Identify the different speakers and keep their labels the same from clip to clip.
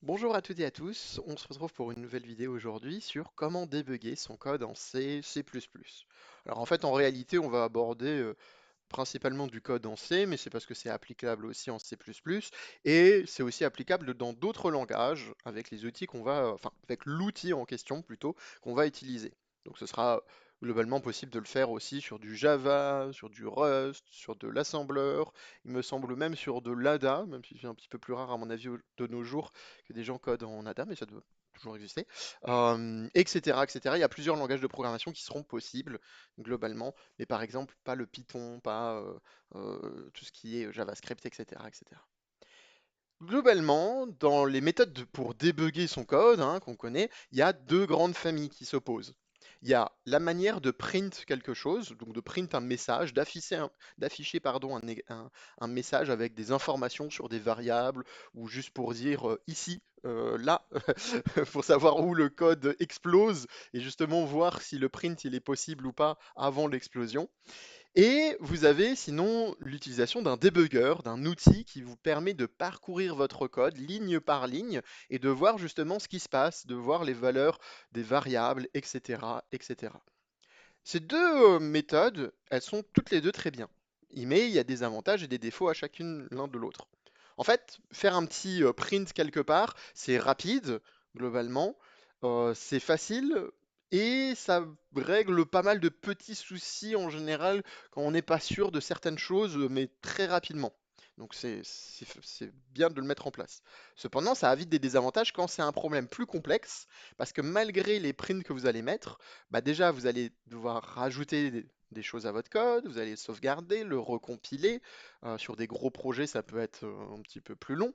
Speaker 1: Bonjour à toutes et à tous, on se retrouve pour une nouvelle vidéo aujourd'hui sur comment débugger son code en C, C++. Alors en fait en réalité on va aborder principalement du code en C, mais c'est parce que c'est applicable aussi en C++, et c'est aussi applicable dans d'autres langages avec les outils qu'on va, enfin avec l'outil en question plutôt qu'on va utiliser. Donc ce sera globalement possible de le faire aussi sur du Java, sur du Rust, sur de l'assembleur, il me semble même sur de l'ADA, même si c'est un petit peu plus rare à mon avis de nos jours que des gens codent en ADA, mais ça doit toujours exister, etc., etc. Il y a plusieurs langages de programmation qui seront possibles globalement, mais par exemple pas le Python, pas tout ce qui est JavaScript, etc., etc. Globalement, dans les méthodes pour débugger son code, hein, qu'on connaît, il y a deux grandes familles qui s'opposent. Il y a la manière de print quelque chose, donc de print un message, d'afficher pardon, un message avec des informations sur des variables, ou juste pour dire ici, là, pour savoir où le code explose, et justement voir si le print il est possible ou pas avant l'explosion. Et vous avez sinon l'utilisation d'un debugger, d'un outil qui vous permet de parcourir votre code ligne par ligne et de voir justement ce qui se passe, de voir les valeurs des variables, etc., etc. Ces deux méthodes, elles sont toutes les deux très bien. Mais il y a des avantages et des défauts à chacune l'un de l'autre. En fait, faire un petit print quelque part, c'est rapide, globalement, c'est facile, et ça règle pas mal de petits soucis en général quand on n'est pas sûr de certaines choses, mais très rapidement. Donc c'est bien de le mettre en place. Cependant, ça a vite des désavantages quand c'est un problème plus complexe, parce que malgré les prints que vous allez mettre, bah déjà vous allez devoir rajouter des choses à votre code, vous allez sauvegarder, le recompiler. Sur des gros projets, ça peut être un petit peu plus long.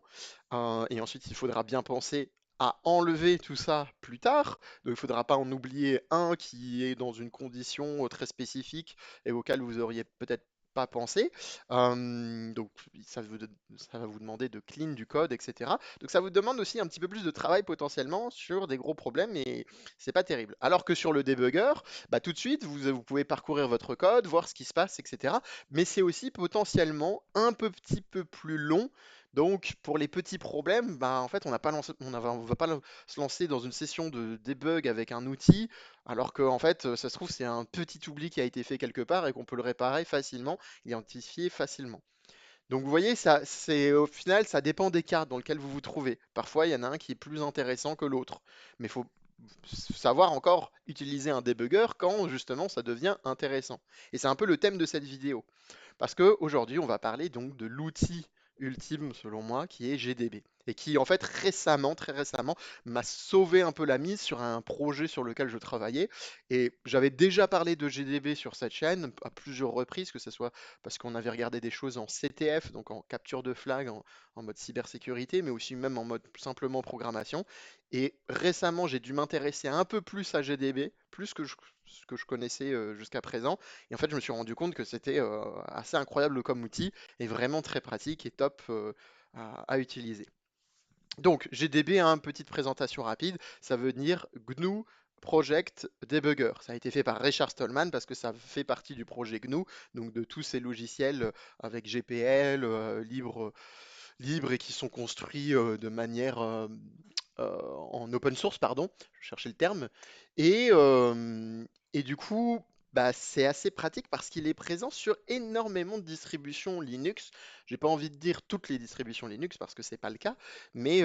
Speaker 1: Et ensuite, il faudra bien penser à enlever tout ça plus tard. Donc, il ne faudra pas en oublier un qui est dans une condition très spécifique et auquel vous auriez peut-être pas pensé. Donc, ça va vous demander de clean du code, etc. Donc, ça vous demande aussi un petit peu plus de travail potentiellement sur des gros problèmes et c'est pas terrible. Alors que sur le debugger, bah, tout de suite, vous pouvez parcourir votre code, voir ce qui se passe, etc. Mais c'est aussi potentiellement un petit peu plus long. Donc, pour les petits problèmes, bah, en fait, on va pas se lancer dans une session de debug avec un outil, alors que, en fait, ça se trouve, c'est un petit oubli qui a été fait quelque part et qu'on peut le réparer facilement, identifier facilement. Donc, vous voyez, au final, ça dépend des cas dans lesquels vous vous trouvez. Parfois, il y en a un qui est plus intéressant que l'autre. Mais il faut savoir encore utiliser un debugger quand, justement, ça devient intéressant. Et c'est un peu le thème de cette vidéo. Parce qu'aujourd'hui, on va parler donc de l'outil ultime, selon moi, qui est GDB. Et qui, en fait, récemment, très récemment, m'a sauvé un peu la mise sur un projet sur lequel je travaillais. Et j'avais déjà parlé de GDB sur cette chaîne à plusieurs reprises, que ce soit parce qu'on avait regardé des choses en CTF, donc en capture de flag, en mode cybersécurité, mais aussi même en mode simplement programmation. Et récemment, j'ai dû m'intéresser un peu plus à GDB, plus que ce que je connaissais jusqu'à présent. Et en fait, je me suis rendu compte que c'était assez incroyable comme outil et vraiment très pratique et top à utiliser. Donc, GDB, hein, petite présentation rapide, ça veut dire GNU Project Debugger. Ça a été fait par Richard Stallman parce que ça fait partie du projet GNU, donc de tous ces logiciels avec GPL, libre et qui sont construits de manière en open source, pardon, je cherchais le terme. Et, euh, et du coup, bah, c'est assez pratique parce qu'il est présent sur énormément de distributions Linux. J'ai pas envie de dire toutes les distributions Linux parce que c'est pas le cas, mais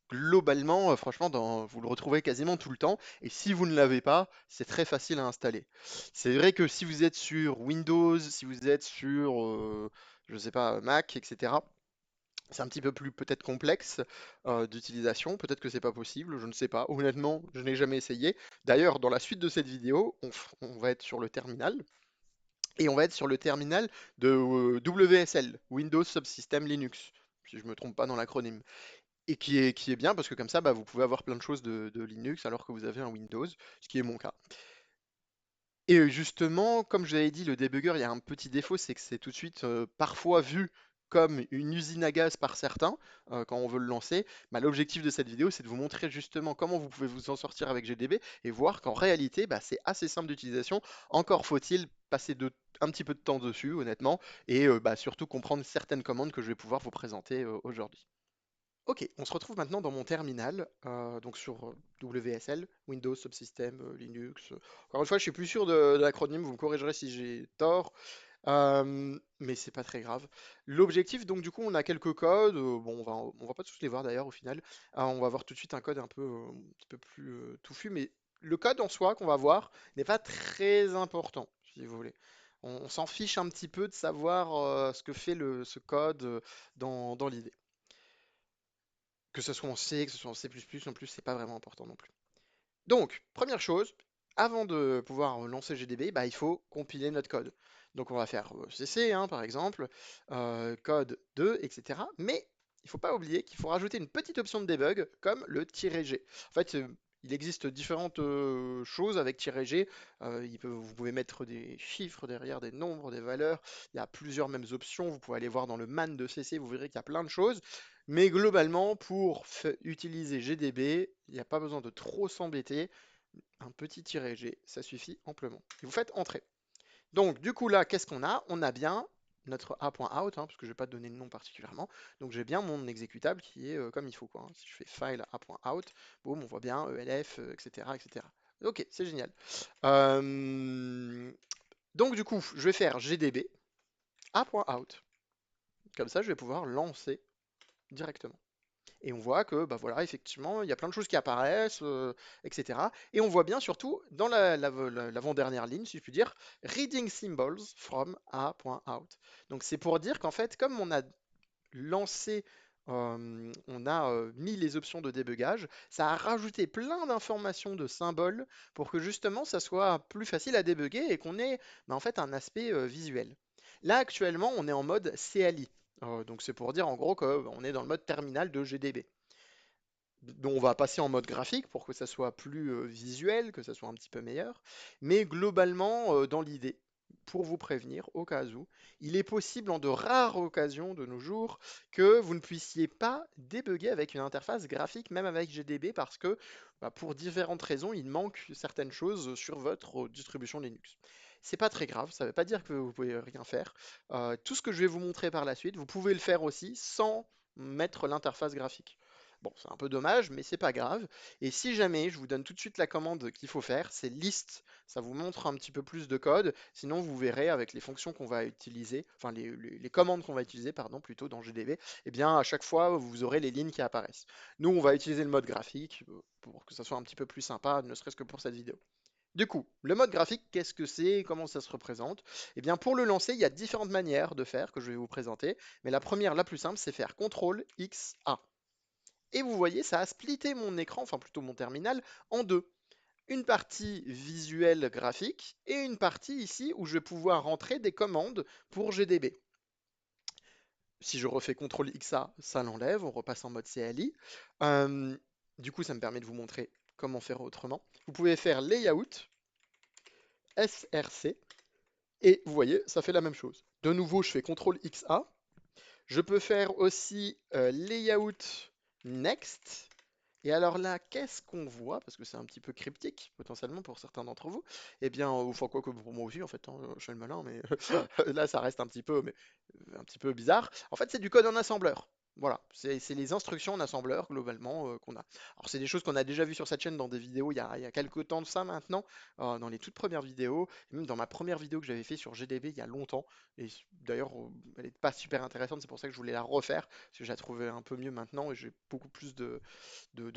Speaker 1: globalement, franchement, vous le retrouvez quasiment tout le temps. Et si vous ne l'avez pas, c'est très facile à installer. C'est vrai que si vous êtes sur Windows, si vous êtes sur, je sais pas, Mac, etc. C'est un petit peu plus peut-être complexe d'utilisation, peut-être que c'est pas possible, je ne sais pas. Honnêtement, je n'ai jamais essayé. D'ailleurs, dans la suite de cette vidéo, on va être sur le terminal et on va être sur le terminal de WSL, Windows Subsystem Linux, si je me trompe pas dans l'acronyme. Et qui est bien parce que comme ça, bah, vous pouvez avoir plein de choses de Linux alors que vous avez un Windows, ce qui est mon cas. Et justement, comme je l'avais dit, le debugger, il y a un petit défaut, c'est que c'est tout de suite parfois vu comme une usine à gaz par certains quand on veut le lancer. Bah, l'objectif de cette vidéo, c'est de vous montrer justement comment vous pouvez vous en sortir avec GDB et voir qu'en réalité, bah, c'est assez simple d'utilisation. Encore faut-il passer un petit peu de temps dessus, honnêtement, et bah, surtout comprendre certaines commandes que je vais pouvoir vous présenter aujourd'hui. Ok, on se retrouve maintenant dans mon terminal, donc sur WSL, Windows Subsystem, Linux. Encore une fois, je suis plus sûr de l'acronyme, vous me corrigerez si j'ai tort, mais c'est pas très grave. L'objectif, donc du coup, on a quelques codes. Bon, on va pas tous les voir d'ailleurs au final. On va voir tout de suite un code un petit peu plus touffu, mais le code en soi qu'on va voir n'est pas très important, si vous voulez. On s'en fiche un petit peu de savoir ce que fait ce code dans l'idée. Que ce soit en C, que ce soit en C++, en plus, c'est pas vraiment important non plus. Donc, première chose, avant de pouvoir lancer GDB, bah, il faut compiler notre code. Donc on va faire CC, hein, par exemple, code 2, etc. Mais il ne faut pas oublier qu'il faut rajouter une petite option de debug comme le "-g". En fait, il existe différentes choses avec "-g". Vous pouvez mettre des chiffres derrière, des nombres, des valeurs. Il y a plusieurs mêmes options. Vous pouvez aller voir dans le man de CC, vous verrez qu'il y a plein de choses. Mais globalement, pour utiliser GDB, il n'y a pas besoin de trop s'embêter. Un petit "-g", ça suffit amplement. Et vous faites entrer. Donc, du coup, là, qu'est-ce qu'on a? On a bien notre a.out, hein, parce que je ne vais pas donner de nom particulièrement. Donc, j'ai bien mon exécutable qui est comme il faut, quoi, hein. Si je fais file a.out, boum, on voit bien elf, etc., etc. Ok, c'est génial. Euh, donc, du coup, je vais faire gdb a.out. Comme ça, je vais pouvoir lancer directement. Et on voit que, bah voilà, effectivement, il y a plein de choses qui apparaissent, etc. Et on voit bien surtout dans l'avant-dernière ligne, si je puis dire, reading symbols from a.out. Donc c'est pour dire qu'en fait, comme on a lancé, on a mis les options de débugage, ça a rajouté plein d'informations de symboles pour que justement ça soit plus facile à débugger et qu'on ait en fait un aspect visuel. Là actuellement, on est en mode CLI. Donc c'est pour dire en gros qu'on est dans le mode terminal de GDB. Donc on va passer en mode graphique pour que ça soit plus visuel, que ça soit un petit peu meilleur. Mais globalement, dans l'idée, pour vous prévenir, au cas où, il est possible en de rares occasions de nos jours que vous ne puissiez pas débugger avec une interface graphique, même avec GDB, parce que bah, pour différentes raisons, il manque certaines choses sur votre distribution Linux. C'est pas très grave, ça ne veut pas dire que vous pouvez rien faire. Tout ce que je vais vous montrer par la suite, vous pouvez le faire aussi sans mettre l'interface graphique. Bon, c'est un peu dommage, mais c'est pas grave. Et si jamais, je vous donne tout de suite la commande qu'il faut faire, c'est list. Ça vous montre un petit peu plus de code. Sinon, vous verrez avec les fonctions qu'on va utiliser, enfin les commandes qu'on va utiliser, pardon, plutôt dans GDB, eh bien à chaque fois, vous aurez les lignes qui apparaissent. Nous, on va utiliser le mode graphique pour que ça soit un petit peu plus sympa, ne serait-ce que pour cette vidéo. Du coup, le mode graphique, qu'est-ce que c'est? Comment ça se représente? Eh bien, pour le lancer, il y a différentes manières de faire que je vais vous présenter. Mais la première, la plus simple, c'est faire CTRL X A. Et vous voyez, ça a splitté mon écran, enfin plutôt mon terminal, en deux. Une partie visuelle graphique et une partie ici où je vais pouvoir rentrer des commandes pour GDB. Si je refais CTRL XA, ça l'enlève, on repasse en mode CLI. Euh, du coup, ça me permet de vous montrer comment faire autrement. Vous pouvez faire Layout, SRC, et vous voyez, ça fait la même chose. De nouveau, je fais CTRL XA. Je peux faire aussi Layout Next. Et alors là, qu'est-ce qu'on voit? Parce que c'est un petit peu cryptique, potentiellement, pour certains d'entre vous. Eh bien, enfin, quoi que pour moi aussi, en fait, hein, je suis le malin, mais là, ça reste un petit peu, mais, un petit peu bizarre. En fait, c'est du code en assembleur. Voilà, c'est les instructions en assembleur, globalement, qu'on a. Alors, c'est des choses qu'on a déjà vues sur cette chaîne dans des vidéos il y a quelques temps de ça maintenant, dans les toutes premières vidéos, et même dans ma première vidéo que j'avais fait sur GDB il y a longtemps. Et d'ailleurs, elle n'est pas super intéressante, c'est pour ça que je voulais la refaire, parce que je la trouvais un peu mieux maintenant, et j'ai beaucoup plus de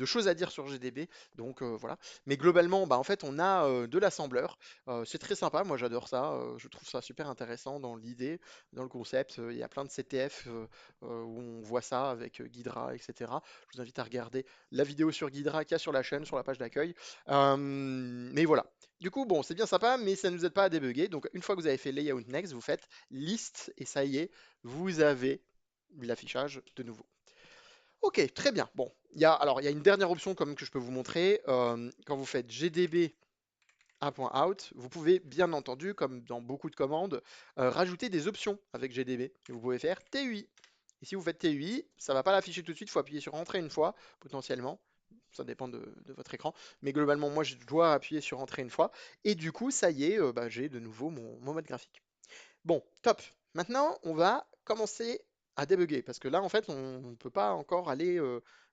Speaker 1: choses à dire sur GDB. Donc voilà. Mais globalement, bah, en fait, on a de l'assembleur. C'est très sympa, moi j'adore ça. Je trouve ça super intéressant dans l'idée, dans le concept. Il y a plein de CTF où on voit ça avec Ghidra, etc. Je vous invite à regarder la vidéo sur Ghidra qu'il y a sur la chaîne, sur la page d'accueil. Mais voilà. Du coup, bon, c'est bien sympa, mais ça ne nous aide pas à débugger. Donc, une fois que vous avez fait Layout Next, vous faites List et ça y est, vous avez l'affichage de nouveau. Ok, très bien. Bon, alors il y a une dernière option comme que je peux vous montrer. Quand vous faites gdb 1.out, vous pouvez bien entendu, comme dans beaucoup de commandes, rajouter des options avec gdb. Et vous pouvez faire TUI. Et si vous faites TUI, ça ne va pas l'afficher tout de suite, il faut appuyer sur Entrée une fois, potentiellement. Ça dépend de votre écran. Mais globalement, moi, je dois appuyer sur Entrée une fois. Et du coup, ça y est, bah, j'ai de nouveau mon mode graphique. Bon, top. Maintenant, on va commencer à débugger, parce que là, en fait, on ne peut pas encore aller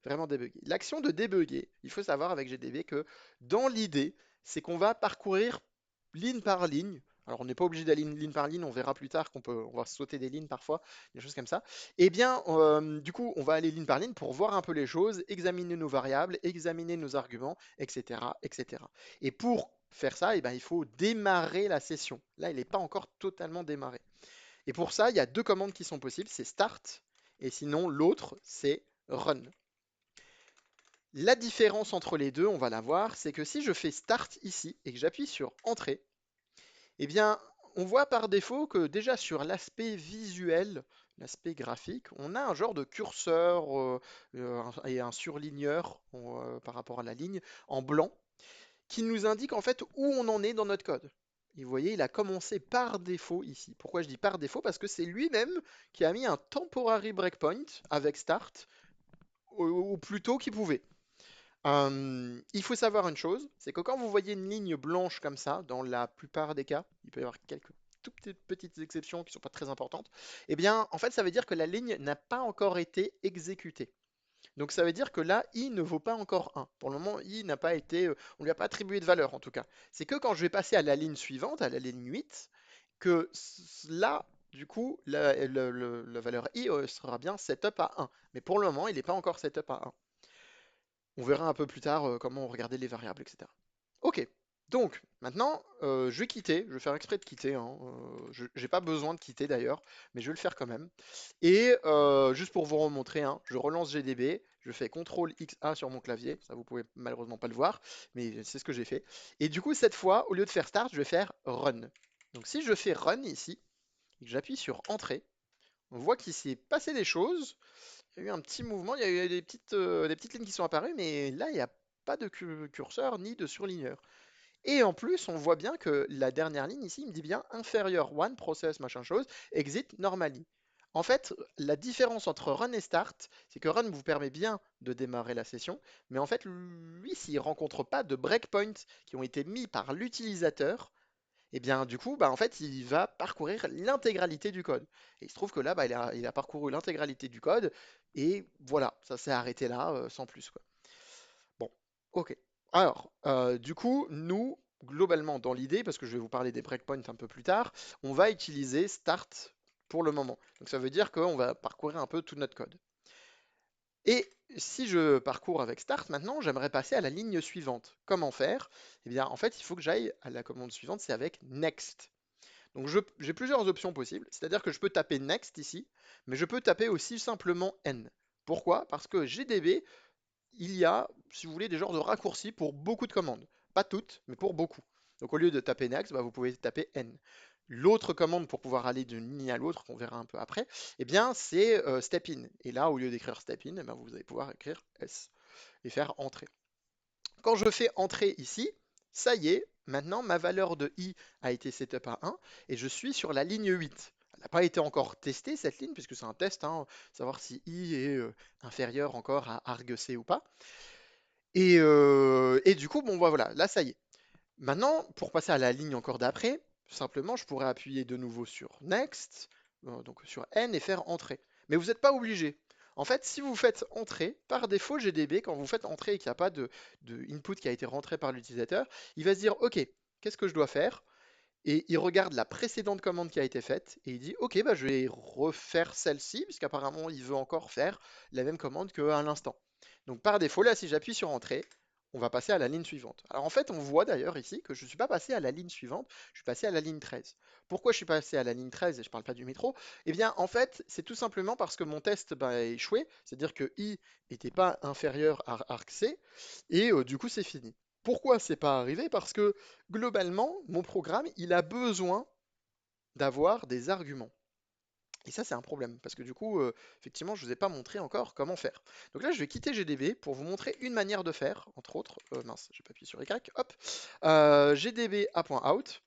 Speaker 1: vraiment débugger. L'action de débugger, il faut savoir avec GDB que dans l'idée, c'est qu'on va parcourir ligne par ligne. Alors, on n'est pas obligé d'aller ligne par ligne, on verra plus tard on va sauter des lignes parfois, des choses comme ça. Eh bien, du coup, on va aller ligne par ligne pour voir un peu les choses, examiner nos variables, examiner nos arguments, etc., etc. Et pour faire ça, eh ben, il faut démarrer la session. Là, il n'est pas encore totalement démarré. Et pour ça, il y a deux commandes qui sont possibles, c'est start, et sinon l'autre, c'est run. La différence entre les deux, on va la voir, c'est que si je fais start ici et que j'appuie sur entrée, eh bien, on voit par défaut que déjà sur l'aspect visuel, l'aspect graphique, on a un genre de curseur et un surligneur par rapport à la ligne en blanc qui nous indique en fait où on en est dans notre code. Et vous voyez, il a commencé par défaut ici. Pourquoi je dis par défaut? Parce que c'est lui-même qui a mis un temporary breakpoint avec start au plus tôt qu'il pouvait. Il faut savoir une chose, c'est que quand vous voyez une ligne blanche comme ça, dans la plupart des cas, il peut y avoir quelques toutes petites exceptions qui ne sont pas très importantes, eh bien, en fait, ça veut dire que la ligne n'a pas encore été exécutée. Donc ça veut dire que là, i ne vaut pas encore 1. Pour le moment, i n'a pas été, on ne lui a pas attribué de valeur en tout cas. C'est que quand je vais passer à la ligne suivante, à la ligne 8, que là, du coup, la valeur i sera bien setup à 1. Mais pour le moment, il n'est pas encore setup à 1. On verra un peu plus tard comment regarder les variables, etc. Ok, donc maintenant, je vais quitter, je vais faire exprès de quitter, hein, je n'ai pas besoin de quitter d'ailleurs, mais je vais le faire quand même. Et juste pour vous remontrer, hein, je relance GDB, je fais CTRL XA sur mon clavier, ça vous pouvez malheureusement pas le voir, mais c'est ce que j'ai fait. Et du coup, cette fois, au lieu de faire Start, je vais faire Run. Donc si je fais Run ici, et que j'appuie sur Entrée, on voit qu'il s'est passé des choses, il y a eu un petit mouvement, il y a eu des petites lignes qui sont apparues, mais là, il n'y a pas de curseur ni de surligneur. Et en plus, on voit bien que la dernière ligne ici, il me dit bien inférieur one process machin chose, exit normally. En fait, la différence entre run et start, c'est que run vous permet bien de démarrer la session, mais en fait, lui, s'il ne rencontre pas de breakpoints qui ont été mis par l'utilisateur, et bien du coup, bah, en fait, il va parcourir l'intégralité du code. Et il se trouve que là, bah, il a parcouru l'intégralité du code, et voilà, ça s'est arrêté là, sans plus, quoi. Bon, ok. Alors, du coup, nous, globalement, dans l'idée, parce que je vais vous parler des breakpoints un peu plus tard, on va utiliser start pour le moment. Donc ça veut dire qu'on va parcourir un peu tout notre code. Et si je parcours avec start, maintenant, j'aimerais passer à la ligne suivante. Comment faire? Eh bien, en fait, il faut que j'aille à la commande suivante, c'est avec next. Donc j'ai plusieurs options possibles, c'est-à-dire que je peux taper next ici, mais je peux taper aussi simplement n. Pourquoi? Parce que GDB il y a, si vous voulez, des genres de raccourcis pour beaucoup de commandes. Pas toutes, mais pour beaucoup. Donc au lieu de taper next, bah, vous pouvez taper n. L'autre commande pour pouvoir aller d'une ligne à l'autre, qu'on verra un peu après, eh bien c'est step in. Et là, au lieu d'écrire step in, eh ben, vous allez pouvoir écrire s et faire entrer. Quand je fais entrer ici, ça y est, maintenant ma valeur de i a été setup à 1 et je suis sur la ligne 8. Elle n'a pas été encore testée cette ligne puisque c'est un test, hein, savoir si i est inférieur encore à argc ou pas. Et du coup, bon, bah, voilà, là, ça y est. Maintenant, pour passer à la ligne encore d'après, simplement, je pourrais appuyer de nouveau sur Next, donc sur N et faire Entrer. Mais vous n'êtes pas obligé. En fait, si vous faites Entrer, par défaut, GDB, quand vous faites Entrer et qu'il n'y a pas de input qui a été rentré par l'utilisateur, il va se dire, OK, qu'est-ce que je dois faire? Et il regarde la précédente commande qui a été faite et il dit, OK, bah, je vais refaire celle-ci, puisqu'apparemment, il veut encore faire la même commande qu'à l'instant. Donc par défaut, là, si j'appuie sur Entrée, on va passer à la ligne suivante. Alors en fait, on voit d'ailleurs ici que je ne suis pas passé à la ligne suivante, je suis passé à la ligne 13. Pourquoi je suis passé à la ligne 13 et je ne parle pas du métro? Eh bien, en fait, c'est tout simplement parce que mon test a échoué, c'est-à-dire que i n'était pas inférieur à argc, et du coup, c'est fini. Pourquoi c'est pas arrivé? Parce que globalement, mon programme, il a besoin d'avoir des arguments. Et ça, c'est un problème, parce que du coup, effectivement, je ne vous ai pas montré encore comment faire. Donc là, je vais quitter GDB pour vous montrer une manière de faire, entre autres, mince, j'ai pas appuyé sur Y, hop, GDB a.out.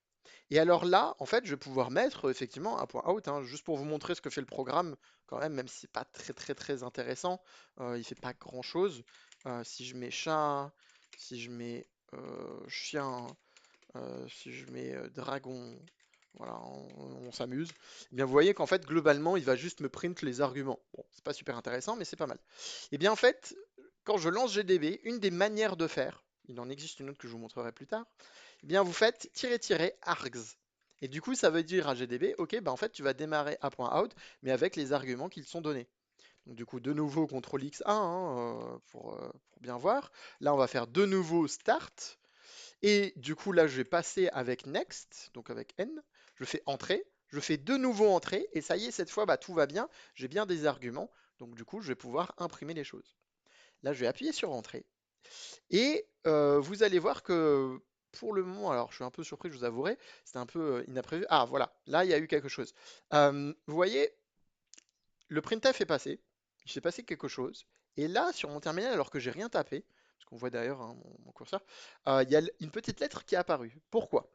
Speaker 1: Et alors là, en fait, je vais pouvoir mettre effectivement un point out, hein, juste pour vous montrer ce que fait le programme, quand même si c'est pas très intéressant, il fait pas grand-chose. Si je mets chat, si je mets chien, si je mets dragon, Voilà, on s'amuse. Eh bien, vous voyez qu'en fait, globalement, il va juste me print les arguments. Bon, c'est pas super intéressant, mais c'est pas mal. Eh bien, en fait, quand je lance GDB, une des manières de faire, il en existe une autre que je vous montrerai plus tard, eh bien, vous faites args. Et du coup, ça veut dire à GDB, ok, bah en fait, tu vas démarrer a.out, mais avec les arguments qui te sont donnés. Donc, du coup, de nouveau, CTRL X1 hein, pour bien voir. Là, on va faire de nouveau start. Et du coup, là, je vais passer avec next, donc avec N. Je fais entrée. Je fais de nouveau entrée. Et ça y est, cette fois, bah, tout va bien. J'ai bien des arguments. Donc, du coup, je vais pouvoir imprimer les choses. Là, je vais appuyer sur entrée. Et vous allez voir que pour le moment, alors je suis un peu surpris, je vous avouerai, c'était un peu inapprévu. Ah, voilà, là, il y a eu quelque chose. Vous voyez, le printf est passé. Il s'est passé quelque chose. Et là, sur mon terminal, alors que j'ai rien tapé, parce qu'on voit d'ailleurs hein, mon curseur, il y a une petite lettre qui est apparue. Pourquoi?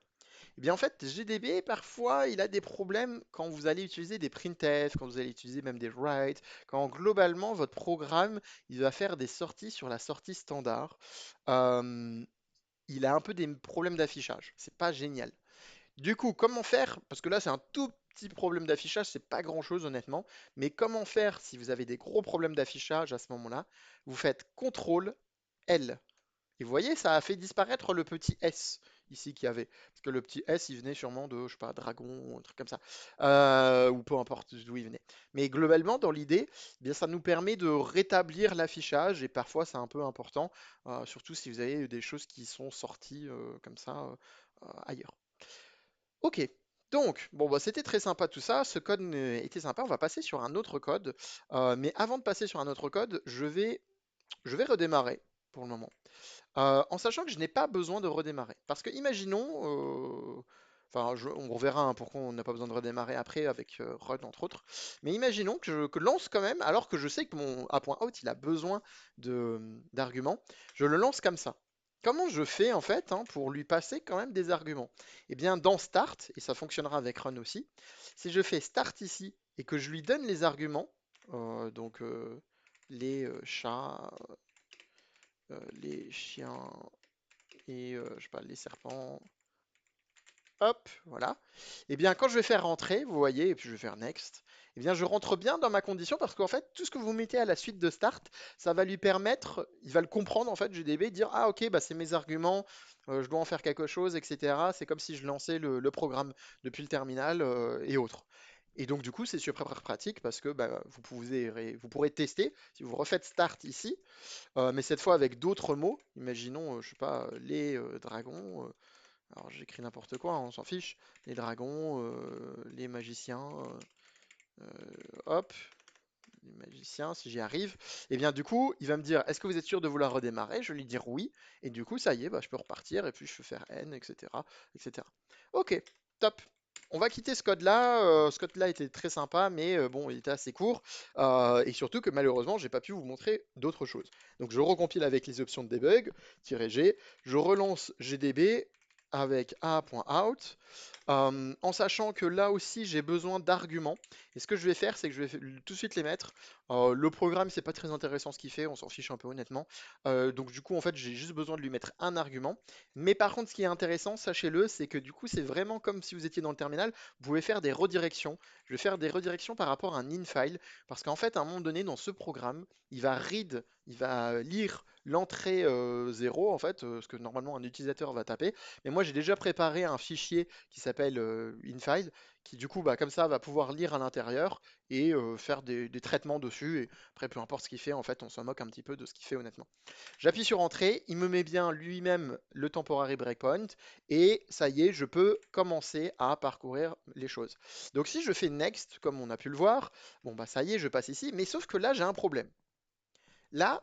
Speaker 1: Eh bien, en fait, GDB, parfois, il a des problèmes quand vous allez utiliser des printf, quand vous allez utiliser même des write, quand globalement, votre programme, il va faire des sorties sur la sortie standard. Euh, il a un peu des problèmes d'affichage. C'est pas génial. Du coup, comment faire? Parce que là, c'est un tout petit problème d'affichage, c'est pas grand-chose honnêtement. Mais comment faire si vous avez des gros problèmes d'affichage à ce moment-là? Vous faites CTRL L. Et vous voyez, ça a fait disparaître le petit S ici qu'il y avait. Parce que le petit S, il venait sûrement de, je sais pas, Dragon, ou un truc comme ça. Ou peu importe d'où il venait. Mais globalement, dans l'idée, eh bien, ça nous permet de rétablir l'affichage. Et parfois, c'est un peu important. Surtout si vous avez des choses qui sont sorties comme ça ailleurs. Ok. Donc, bon, bah, c'était très sympa tout ça. Ce code était sympa. On va passer sur un autre code. Mais avant de passer sur un autre code, je vais redémarrer pour le moment. En sachant que je n'ai pas besoin de redémarrer. Parce que imaginons, enfin on verra hein, pourquoi on n'a pas besoin de redémarrer après avec run entre autres, mais imaginons que je lance quand même, alors que je sais que mon A.out il a besoin d'arguments, je le lance comme ça. Comment je fais en fait hein, pour lui passer quand même des arguments? Eh bien dans start, et ça fonctionnera avec run aussi, si je fais start ici et que je lui donne les arguments, donc les chats, les chiens et je sais pas, les serpents. Hop, voilà. Et bien, quand je vais faire rentrer, vous voyez, et puis je vais faire next, et bien, je rentre bien dans ma condition parce qu'en fait, tout ce que vous mettez à la suite de start, ça va lui permettre, il va le comprendre en fait, GDB, dire ah ok, bah c'est mes arguments, je dois en faire quelque chose, etc. C'est comme si je lançais le programme depuis le terminal et autres. Et donc du coup, c'est super pratique parce que bah, vous pourrez tester si vous refaites start ici, mais cette fois avec d'autres mots. Imaginons, je sais pas, les dragons. Alors j'écris n'importe quoi, hein, on s'en fiche. Les dragons, les magiciens, hop, les magiciens, si j'y arrive. Et bien du coup, il va me dire, est-ce que vous êtes sûr de vouloir redémarrer? Je vais lui dire oui. Et du coup, ça y est, bah, je peux repartir et puis je peux faire N, etc. etc. Ok, top. On va quitter ce code-là. Ce code-là était très sympa, mais bon, il était assez court. Et surtout que malheureusement, j'ai pas pu vous montrer d'autres choses. Donc je recompile avec les options de debug, -G, je relance GDB avec a.out. En sachant que là aussi j'ai besoin d'arguments. Et ce que je vais faire, c'est que je vais tout de suite les mettre. Le programme, c'est pas très intéressant ce qu'il fait, on s'en fiche un peu honnêtement. Donc du coup, en fait, j'ai juste besoin de lui mettre un argument. Mais par contre, ce qui est intéressant, sachez-le, c'est que du coup, c'est vraiment comme si vous étiez dans le terminal. Vous pouvez faire des redirections. Je vais faire des redirections par rapport à un infile, parce qu'en fait, à un moment donné, dans ce programme, il va lire l'entrée 0, en fait, ce que normalement un utilisateur va taper. Mais moi, j'ai déjà préparé un fichier qui s'appelle infile, qui du coup, bah, comme ça, va pouvoir lire à l'intérieur et faire des traitements dessus. Et après, peu importe ce qu'il fait, en fait, on s'en moque un petit peu de ce qu'il fait honnêtement. J'appuie sur Entrée, il me met bien lui-même le temporary breakpoint, et ça y est, je peux commencer à parcourir les choses. Donc si je fais Next, comme on a pu le voir, bon bah ça y est, je passe ici, mais sauf que là, j'ai un problème. Là,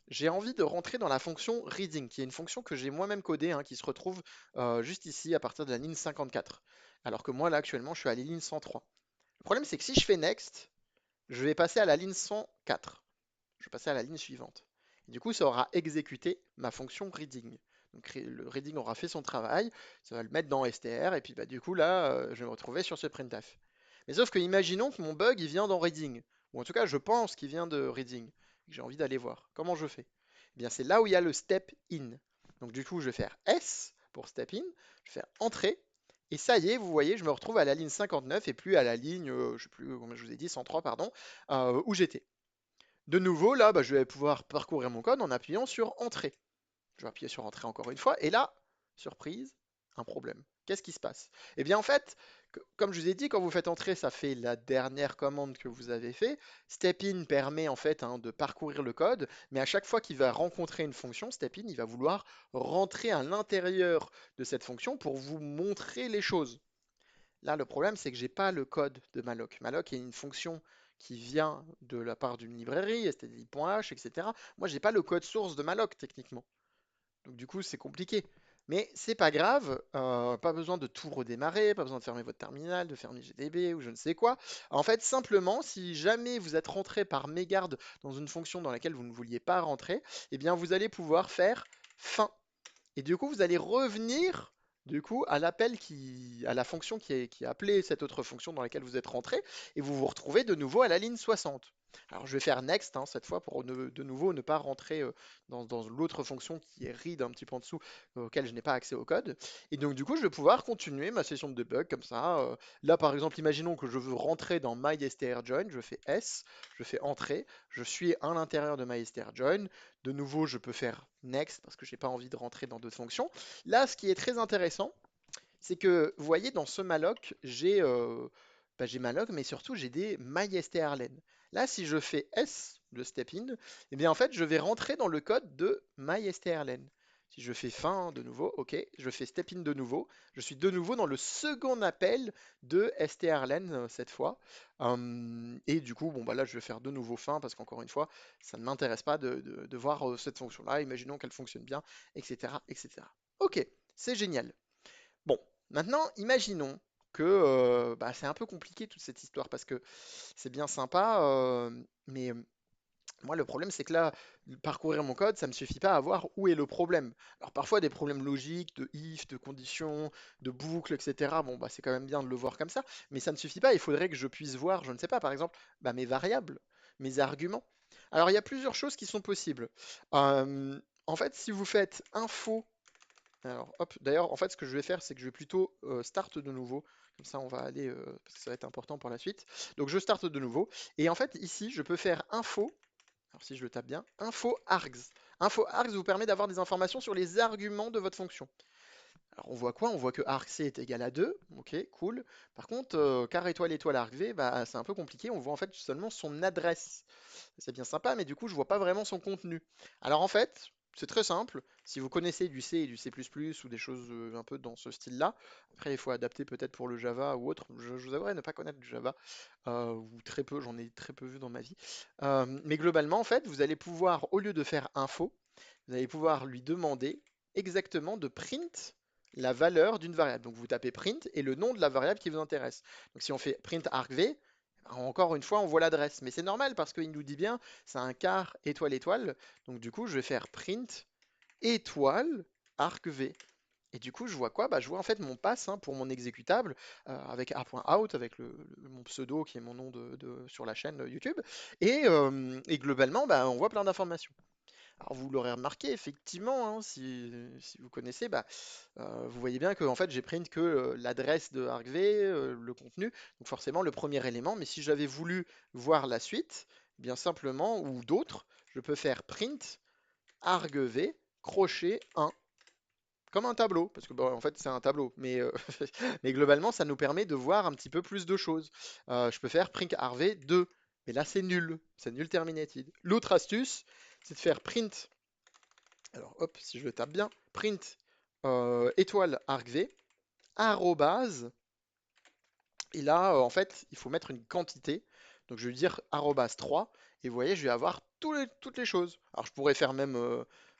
Speaker 1: j'ai envie de rentrer dans la fonction reading, qui est une fonction que j'ai moi-même codée, hein, qui se retrouve juste ici à partir de la ligne 54. Alors que moi, là, actuellement, je suis à la ligne 103. Le problème, c'est que si je fais next, je vais passer à la ligne 104. Je vais passer à la ligne suivante. Et du coup, ça aura exécuté ma fonction reading. Donc, le reading aura fait son travail, ça va le mettre dans str, et puis bah, du coup, là, je vais me retrouver sur ce printf. Mais sauf que, imaginons que mon bug, il vient dans reading. Ou en tout cas, je pense qu'il vient de reading. J'ai envie d'aller voir. Comment je fais? Eh bien, c'est là où il y a le step in. Donc, du coup, je vais faire S pour step in, je vais faire entrée, Et ça y est, vous voyez, je me retrouve à la ligne 59 et plus à la ligne, je sais plus combien je vous ai dit, 103, pardon, où j'étais. De nouveau, là, bah, je vais pouvoir parcourir mon code en appuyant sur Entrée. Je vais appuyer sur Entrée encore une fois. Et là, surprise, un problème. Qu'est-ce qui se passe? Eh bien, en fait, comme je vous ai dit, quand vous faites Entrée, ça fait la dernière commande que vous avez fait. Step in permet en fait de parcourir le code, mais à chaque fois qu'il va rencontrer une fonction, step in, il va vouloir rentrer à l'intérieur de cette fonction pour vous montrer les choses. Là, le problème, c'est que j'ai pas le code de malloc. Malloc est une fonction qui vient de la part d'une librairie, std.h, etc. Moi, j'ai pas le code source de malloc techniquement. Donc du coup, c'est compliqué. Mais c'est pas grave, pas besoin de tout redémarrer, pas besoin de fermer votre terminal, de fermer GDB ou je ne sais quoi. En fait, simplement, si jamais vous êtes rentré par mégarde dans une fonction dans laquelle vous ne vouliez pas rentrer, eh bien vous allez pouvoir faire fin. Et du coup, vous allez revenir du coup à à la fonction qui a appelé cette autre fonction dans laquelle vous êtes rentré, et vous vous retrouvez de nouveau à la ligne 60. Alors je vais faire next cette fois pour de nouveau ne pas rentrer dans l'autre fonction qui est read un petit peu en dessous, auquel je n'ai pas accès au code. Et donc du coup, je vais pouvoir continuer ma session de debug comme ça. Là, par exemple, imaginons que je veux rentrer dans mystrjoin, je fais S, je fais entrée, je suis à l'intérieur de mystrjoin. De nouveau, je peux faire next parce que j'ai pas envie de rentrer dans d'autres fonctions. Là, ce qui est très intéressant, c'est que vous voyez dans ce malloc, j'ai malloc, mais surtout j'ai des mystrlen. Là, si je fais S, le step in, eh bien en fait, je vais rentrer dans le code de mystrlen. Si je fais fin de nouveau, ok, je fais step in de nouveau, je suis de nouveau dans le second appel de strlen cette fois. Et du coup, bon bah là, je vais faire de nouveau fin parce qu'encore une fois, ça ne m'intéresse pas de voir cette fonction-là. Imaginons qu'elle fonctionne bien, etc., etc. Ok, c'est génial. Bon, maintenant, imaginons que bah, c'est un peu compliqué toute cette histoire parce que c'est bien sympa, mais moi le problème c'est que là, parcourir mon code, ça ne me suffit pas à voir où est le problème. Alors parfois des problèmes logiques, de if, de conditions, de boucles, etc. Bon, bah c'est quand même bien de le voir comme ça, mais ça ne suffit pas. Il faudrait que je puisse voir, je ne sais pas, par exemple, bah, mes variables, mes arguments. Alors il y a plusieurs choses qui sont possibles. En fait, si vous faites info alors, hop, d'ailleurs, en fait, ce que je vais faire, c'est que je vais plutôt start de nouveau. Comme ça, on va aller, parce que ça va être important pour la suite. Donc, je starte de nouveau. Et en fait, ici, je peux faire info. Alors, si je le tape bien, info args. Info args vous permet d'avoir des informations sur les arguments de votre fonction. Alors, on voit quoi? On voit que argc est égal à 2. Ok, cool. Par contre, car étoile étoile argv, bah, c'est un peu compliqué. On voit en fait seulement son adresse. C'est bien sympa, mais du coup, je vois pas vraiment son contenu. Alors en fait, c'est très simple. Si vous connaissez du C et du C++ ou des choses un peu dans ce style-là, après il faut adapter peut-être pour le Java ou autre. Je vous avouerai ne pas connaître du Java, ou très peu, j'en ai très peu vu dans ma vie. Mais globalement, en fait, vous allez pouvoir, au lieu de faire info, vous allez pouvoir lui demander exactement de print la valeur d'une variable. Donc vous tapez print et le nom de la variable qui vous intéresse. Donc si on fait print argv, encore une fois, on voit l'adresse. Mais c'est normal parce qu'il nous dit bien, c'est un car étoile étoile. Donc du coup, je vais faire print étoile argv. Et du coup, je vois quoi? Bah, je vois en fait mon pass pour mon exécutable avec a.out, avec mon pseudo qui est mon nom sur la chaîne YouTube. Et globalement, bah, on voit plein d'informations. Alors vous l'aurez remarqué, effectivement, si vous connaissez, bah, vous voyez bien que en fait, j'ai print que l'adresse de argv, le contenu, donc forcément le premier élément, mais si j'avais voulu voir la suite, bien simplement, ou d'autres, je peux faire print argv crochet 1, comme un tableau, parce que en fait c'est un tableau, mais, mais globalement ça nous permet de voir un petit peu plus de choses. Je peux faire print argv 2, mais là c'est nul terminated. L'autre astuce, c'est de faire print. Alors hop, si je le tape bien, print étoile argv, arrobase, et là en fait il faut mettre une quantité, donc je vais dire arrobase 3, et vous voyez je vais avoir toutes les choses. Alors je pourrais faire même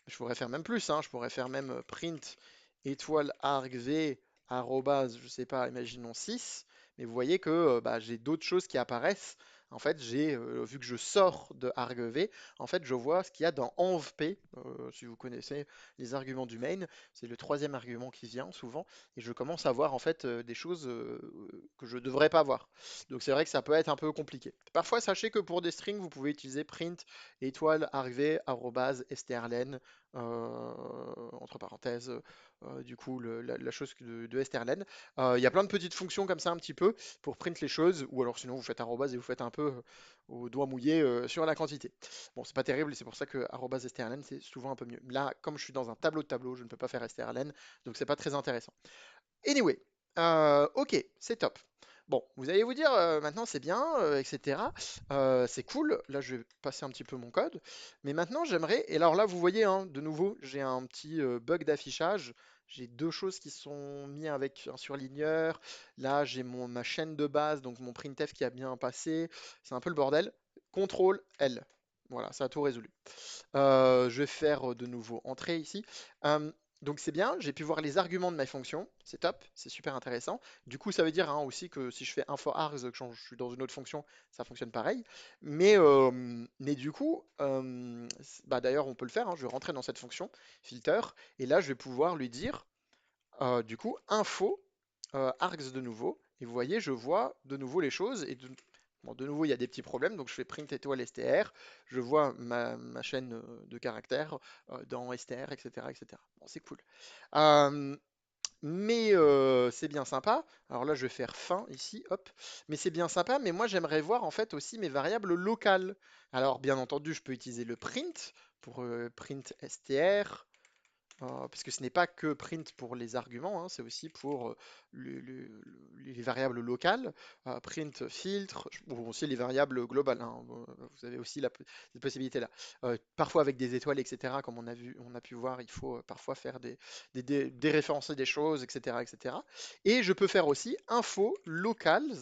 Speaker 1: plus, je pourrais faire même print étoile argv, arrobase, je sais pas, imaginons 6, mais vous voyez que bah, j'ai d'autres choses qui apparaissent. En fait, vu que je sors de argv, en fait, je vois ce qu'il y a dans envp, si vous connaissez les arguments du main, c'est le troisième argument qui vient souvent, et je commence à voir en fait des choses que je devrais pas voir. Donc c'est vrai que ça peut être un peu compliqué. Parfois, sachez que pour des strings, vous pouvez utiliser print étoile argv arrobase strlen. entre parenthèses, du coup, la chose de strlen. Il y a plein de petites fonctions comme ça un petit peu pour print les choses, ou alors sinon vous faites arrobase et vous faites un peu au doigt mouillé sur la quantité. Bon, c'est pas terrible, et c'est pour ça que arrobase strlen c'est souvent un peu mieux. Là, comme je suis dans un tableau de tableau, je ne peux pas faire strlen, donc c'est pas très intéressant. Anyway, ok, c'est top. Bon, vous allez vous dire, maintenant c'est bien, etc. C'est cool. Là, je vais passer un petit peu mon code. Mais maintenant, j'aimerais. Et alors là, vous voyez, hein, de nouveau, j'ai un petit bug d'affichage. J'ai deux choses qui sont mises avec un surligneur. Là, j'ai ma chaîne de base, donc mon printf qui a bien passé. C'est un peu le bordel. CTRL L. Voilà, ça a tout résolu. Je vais faire de nouveau entrée ici. Euh, donc c'est bien, j'ai pu voir les arguments de ma fonction, c'est top, c'est super intéressant. Du coup, ça veut dire hein, aussi que si je fais info args, que je suis dans une autre fonction, ça fonctionne pareil. Mais du coup, bah, d'ailleurs, on peut le faire, hein, je vais rentrer dans cette fonction, filter, et là, je vais pouvoir lui dire, du coup, info args de nouveau. Et vous voyez, je vois de nouveau les choses. Bon, de nouveau, il y a des petits problèmes. Donc, je fais print étoile str. Je vois ma chaîne de caractères dans str, etc., etc. Bon, c'est cool. Euh, mais c'est bien sympa. Alors là, je vais faire fin ici, hop. Mais c'est bien sympa. Mais moi, j'aimerais voir en fait aussi mes variables locales. Alors, bien entendu, je peux utiliser le print pour print str. Parce que ce n'est pas que print pour les arguments, hein, c'est aussi pour les variables locales, print filtre, ou aussi les variables globales, hein, vous avez aussi cette possibilité-là. Parfois avec des étoiles, etc., comme on a pu voir, il faut parfois faire déréférencer des choses, etc., etc. Et je peux faire aussi info locals,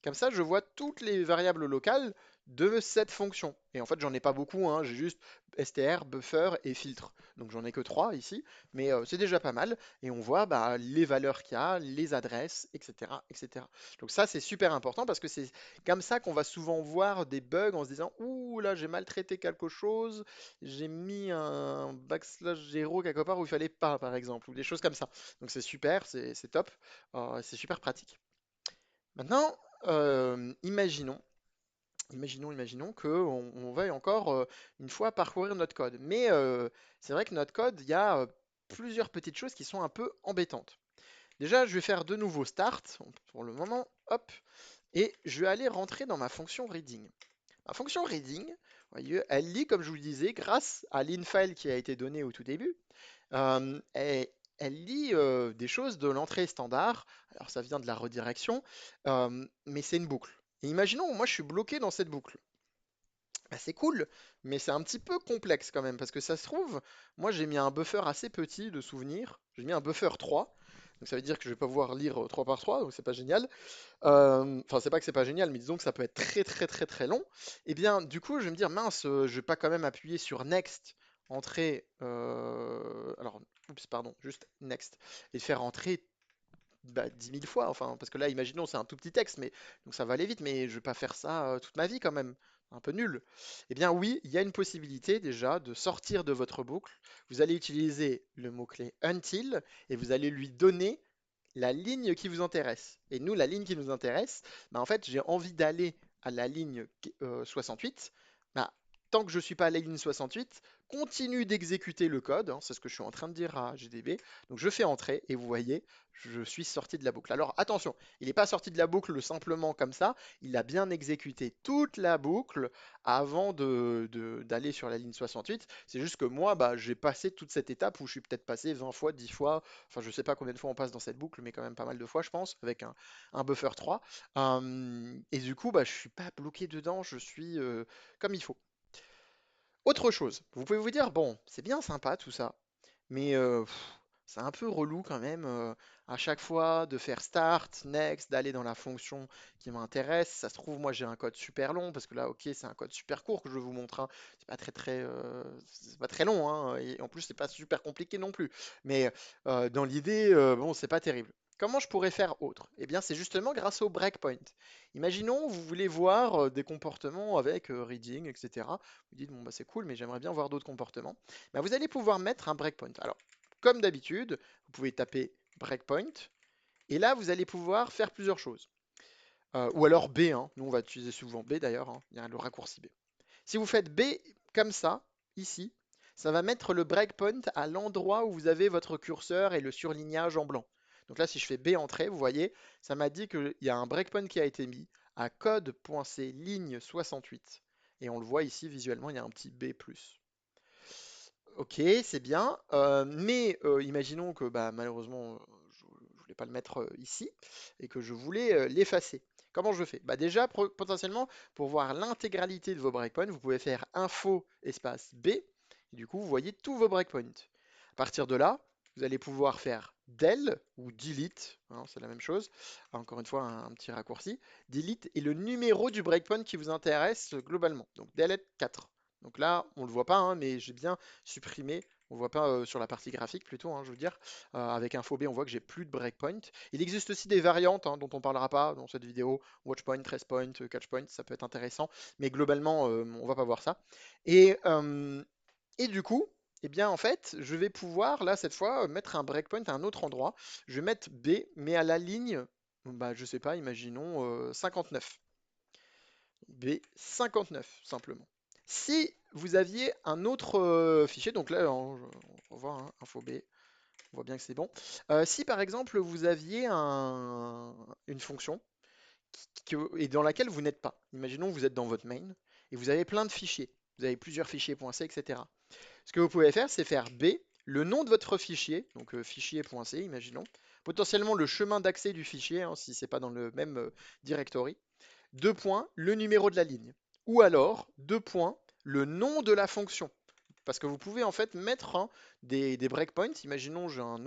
Speaker 1: comme ça je vois toutes les variables locales de cette fonction. Et en fait, j'en ai pas beaucoup, hein, j'ai juste str, buffer et filtre. Donc j'en ai que trois ici, mais c'est déjà pas mal. Et on voit bah, les valeurs qu'il y a, les adresses, etc., etc. Donc ça, c'est super important parce que c'est comme ça qu'on va souvent voir des bugs en se disant, ouh là, j'ai maltraité quelque chose, j'ai mis un backslash 0 quelque part où il fallait pas, par exemple, ou des choses comme ça. Donc c'est super, c'est top, c'est super pratique. Maintenant, imaginons imaginons qu'on veuille encore une fois parcourir notre code. Mais c'est vrai que notre code, il y a plusieurs petites choses qui sont un peu embêtantes. Déjà, je vais faire de nouveau start pour le moment, hop, et je vais aller rentrer dans ma fonction reading. Ma fonction reading, vous voyez, elle lit, comme je vous le disais, grâce à l'infile qui a été donné au tout début, elle lit des choses de l'entrée standard. Alors ça vient de la redirection, mais c'est une boucle. Et imaginons, moi je suis bloqué dans cette boucle. Bah, c'est cool, mais c'est un petit peu complexe quand même, parce que ça se trouve, moi j'ai mis un buffer assez petit de souvenirs, j'ai mis un buffer 3, donc ça veut dire que je vais pas pouvoir lire 3 par 3, donc c'est pas génial. Enfin, c'est pas que c'est pas génial, mais disons que ça peut être très très très très long. Et bien, du coup, je vais me dire, mince, je vais pas quand même appuyer sur Next, entrer, alors, oups, pardon, juste Next, et faire entrer bah, 10 000 fois, enfin, parce que là, imaginons, c'est un tout petit texte, mais donc ça va aller vite, mais je vais pas faire ça toute ma vie quand même. Un peu nul. Eh bien oui, il y a une possibilité déjà de sortir de votre boucle. Vous allez utiliser le mot-clé until et vous allez lui donner la ligne qui vous intéresse. Et nous, la ligne qui nous intéresse, bah, en fait, j'ai envie d'aller à la ligne 68. Bah, tant que je ne suis pas à la ligne 68, continue d'exécuter le code. Hein, c'est ce que je suis en train de dire à GDB. Donc je fais entrer et vous voyez, je suis sorti de la boucle. Alors attention, il n'est pas sorti de la boucle simplement comme ça. Il a bien exécuté toute la boucle avant d'aller sur la ligne 68. C'est juste que moi, bah, j'ai passé toute cette étape où je suis peut-être passé 20 fois, 10 fois. Enfin, je sais pas combien de fois on passe dans cette boucle, mais quand même pas mal de fois, je pense, avec un buffer 3. Et du coup, bah, je suis pas bloqué dedans, je suis comme il faut. Autre chose, vous pouvez vous dire, bon, c'est bien sympa tout ça, mais c'est un peu relou quand même à chaque fois de faire start, next, d'aller dans la fonction qui m'intéresse. Ça se trouve, moi j'ai un code super long parce que là, ok, c'est un code super court que je vous montre. Hein. C'est pas c'est pas très long, hein, et en plus c'est pas super compliqué non plus. Mais dans l'idée, bon, c'est pas terrible. Comment je pourrais faire autre? Eh bien, c'est justement grâce au breakpoint. Imaginons, vous voulez voir des comportements avec reading, etc. Vous dites, bon, bah, c'est cool, mais j'aimerais bien voir d'autres comportements. Bah, vous allez pouvoir mettre un breakpoint. Alors, comme d'habitude, vous pouvez taper breakpoint, et là, vous allez pouvoir faire plusieurs choses. Ou alors B, hein. Nous, on va utiliser souvent B d'ailleurs, hein. Il y a le raccourci B. Si vous faites B comme ça, ici, ça va mettre le breakpoint à l'endroit où vous avez votre curseur et le surlignage en blanc. Donc là, si je fais B entrée, vous voyez, ça m'a dit qu'il y a un breakpoint qui a été mis à code.c ligne 68. Et on le voit ici visuellement, il y a un petit B+. Ok, c'est bien. Mais imaginons que bah, malheureusement, je ne voulais pas le mettre ici et que je voulais l'effacer. Comment je fais? Bah déjà, potentiellement, pour voir l'intégralité de vos breakpoints, vous pouvez faire info espace B. Et du coup, vous voyez tous vos breakpoints. À partir de là, vous allez pouvoir faire del ou delete, hein, c'est la même chose. Encore une fois, un petit raccourci. Delete et le numéro du breakpoint qui vous intéresse globalement. Donc delete 4. Donc là, on ne le voit pas, hein, mais j'ai bien supprimé. On ne voit pas sur la partie graphique plutôt, hein, je veux dire. Avec info B, on voit que j'ai plus de breakpoint. Il existe aussi des variantes hein, dont on ne parlera pas dans cette vidéo. Watchpoint, tracepoint, catchpoint, ça peut être intéressant. Mais globalement, on va pas voir ça. Et, euh, et du coup, eh bien en fait, je vais pouvoir là cette fois mettre un breakpoint à un autre endroit. Je vais mettre B, mais à la ligne, bah, je sais pas, imaginons 59. B59 simplement. Si vous aviez un autre fichier, donc là on voit hein, info B, on voit bien que c'est bon. Si par exemple vous aviez une fonction et dans laquelle vous n'êtes pas, imaginons que vous êtes dans votre main et vous avez plein de fichiers, vous avez plusieurs fichiers .c, etc. Ce que vous pouvez faire, c'est faire B, le nom de votre fichier, donc fichier.c, imaginons, potentiellement le chemin d'accès du fichier, hein, si c'est pas dans le même directory, deux points, le numéro de la ligne. Ou alors, deux points, le nom de la fonction. Parce que vous pouvez en fait mettre hein, des breakpoints. Imaginons j'ai une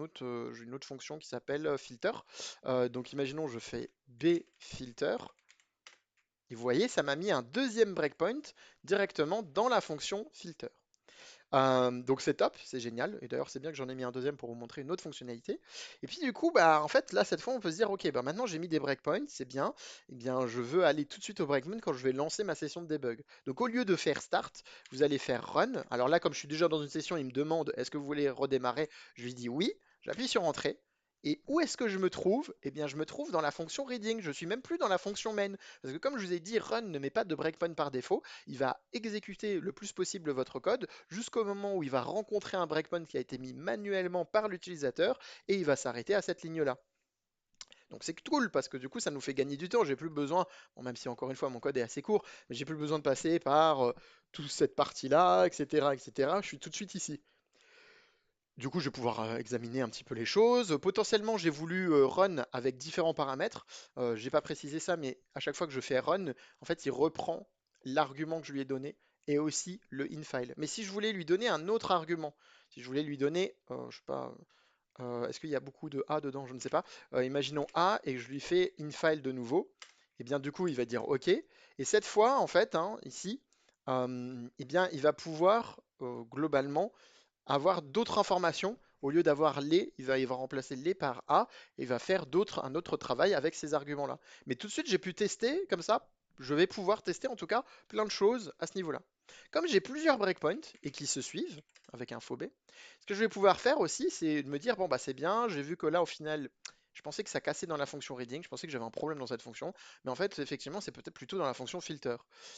Speaker 1: autre fonction qui s'appelle filter. Donc imaginons je fais bfilter. Et vous voyez, ça m'a mis un deuxième breakpoint directement dans la fonction filter. Donc c'est top, c'est génial. Et d'ailleurs, c'est bien que j'en ai mis un deuxième pour vous montrer une autre fonctionnalité. Et puis du coup, bah en fait, là, cette fois, on peut se dire, ok, bah maintenant j'ai mis des breakpoints, c'est bien. Eh bien, je veux aller tout de suite au breakpoint quand je vais lancer ma session de debug. Donc au lieu de faire start, vous allez faire run. Alors là, comme je suis déjà dans une session, il me demande, est-ce que vous voulez redémarrer? Je lui dis oui. J'appuie sur entrée. Et où est-ce que je me trouve? Eh bien, je me trouve dans la fonction reading. Je suis même plus dans la fonction main. Parce que comme je vous ai dit, run ne met pas de breakpoint par défaut. Il va exécuter le plus possible votre code jusqu'au moment où il va rencontrer un breakpoint qui a été mis manuellement par l'utilisateur et il va s'arrêter à cette ligne-là. Donc c'est cool parce que du coup ça nous fait gagner du temps. J'ai plus besoin, bon, même si encore une fois mon code est assez court, mais j'ai plus besoin de passer par toute cette partie-là, etc., etc. Je suis tout de suite ici. Du coup, je vais pouvoir examiner un petit peu les choses. Potentiellement, j'ai voulu run avec différents paramètres. J'ai pas précisé ça, mais à chaque fois que je fais run, en fait, il reprend l'argument que je lui ai donné et aussi le infile. Mais si je voulais lui donner un autre argument, si je voulais lui donner, je sais pas, est-ce qu'il y a beaucoup de A dedans? Je ne sais pas. Imaginons A et je lui fais infile de nouveau. Et bien du coup, il va dire OK. Et cette fois, en fait, hein, ici, eh bien, il va pouvoir globalement avoir d'autres informations. Au lieu d'avoir les, il va remplacer les par A et il va faire un autre travail avec ces arguments-là. Mais tout de suite, j'ai pu tester comme ça. Je vais pouvoir tester en tout cas plein de choses à ce niveau-là. Comme j'ai plusieurs breakpoints et qui se suivent avec un faux B, ce que je vais pouvoir faire aussi, c'est de me dire, bon bah c'est bien, j'ai vu que là au final, je pensais que ça cassait dans la fonction reading, je pensais que j'avais un problème dans cette fonction, mais en fait effectivement c'est peut-être plutôt dans la fonction filter.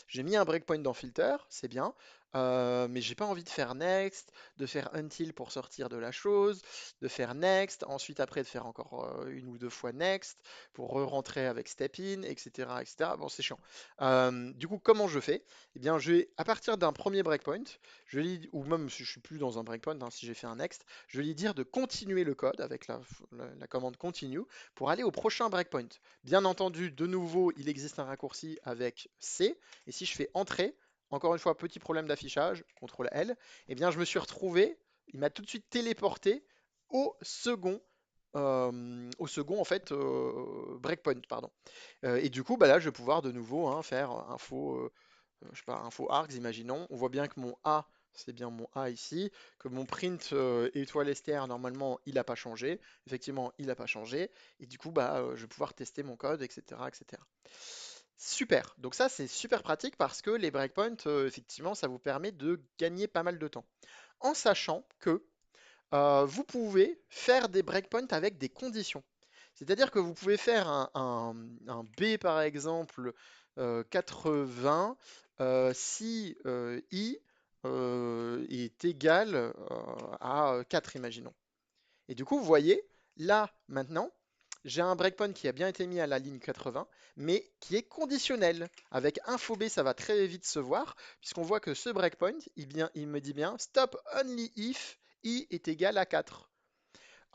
Speaker 1: J'ai mis un breakpoint dans filter, c'est bien, mais j'ai pas envie de faire next, de faire until pour sortir de la chose, de faire next, ensuite après de faire encore une ou deux fois next pour re-rentrer avec step in, etc., etc. Bon, c'est chiant. Du coup, comment je fais? Eh bien, je vais, à partir d'un premier breakpoint, ou même si je suis plus dans un breakpoint, hein, si j'ai fait un next, je vais lui dire de continuer le code avec la commande continue pour aller au prochain breakpoint. Bien entendu, de nouveau, il existe un raccourci avec C, et si je fais entrer, encore une fois, petit problème d'affichage, CTRL L, eh bien, je me suis retrouvé, il m'a tout de suite téléporté au second en fait breakpoint, pardon. Et du coup, bah là, je vais pouvoir de nouveau hein, faire je sais pas, info args, imaginons. On voit bien que mon A, c'est bien mon A ici, que mon print étoile str, normalement, il n'a pas changé. Effectivement, il n'a pas changé. Et du coup, bah, je vais pouvoir tester mon code, etc., etc. Super. Donc ça, c'est super pratique parce que les breakpoints, effectivement, ça vous permet de gagner pas mal de temps. En sachant que vous pouvez faire des breakpoints avec des conditions. C'est-à-dire que vous pouvez faire un B par exemple 80 si I est égal à 4, imaginons. Et du coup, vous voyez, là, maintenant, j'ai un breakpoint qui a bien été mis à la ligne 80, mais qui est conditionnel. Avec info B, ça va très vite se voir, puisqu'on voit que ce breakpoint, il me dit bien stop only if i est égal à 4.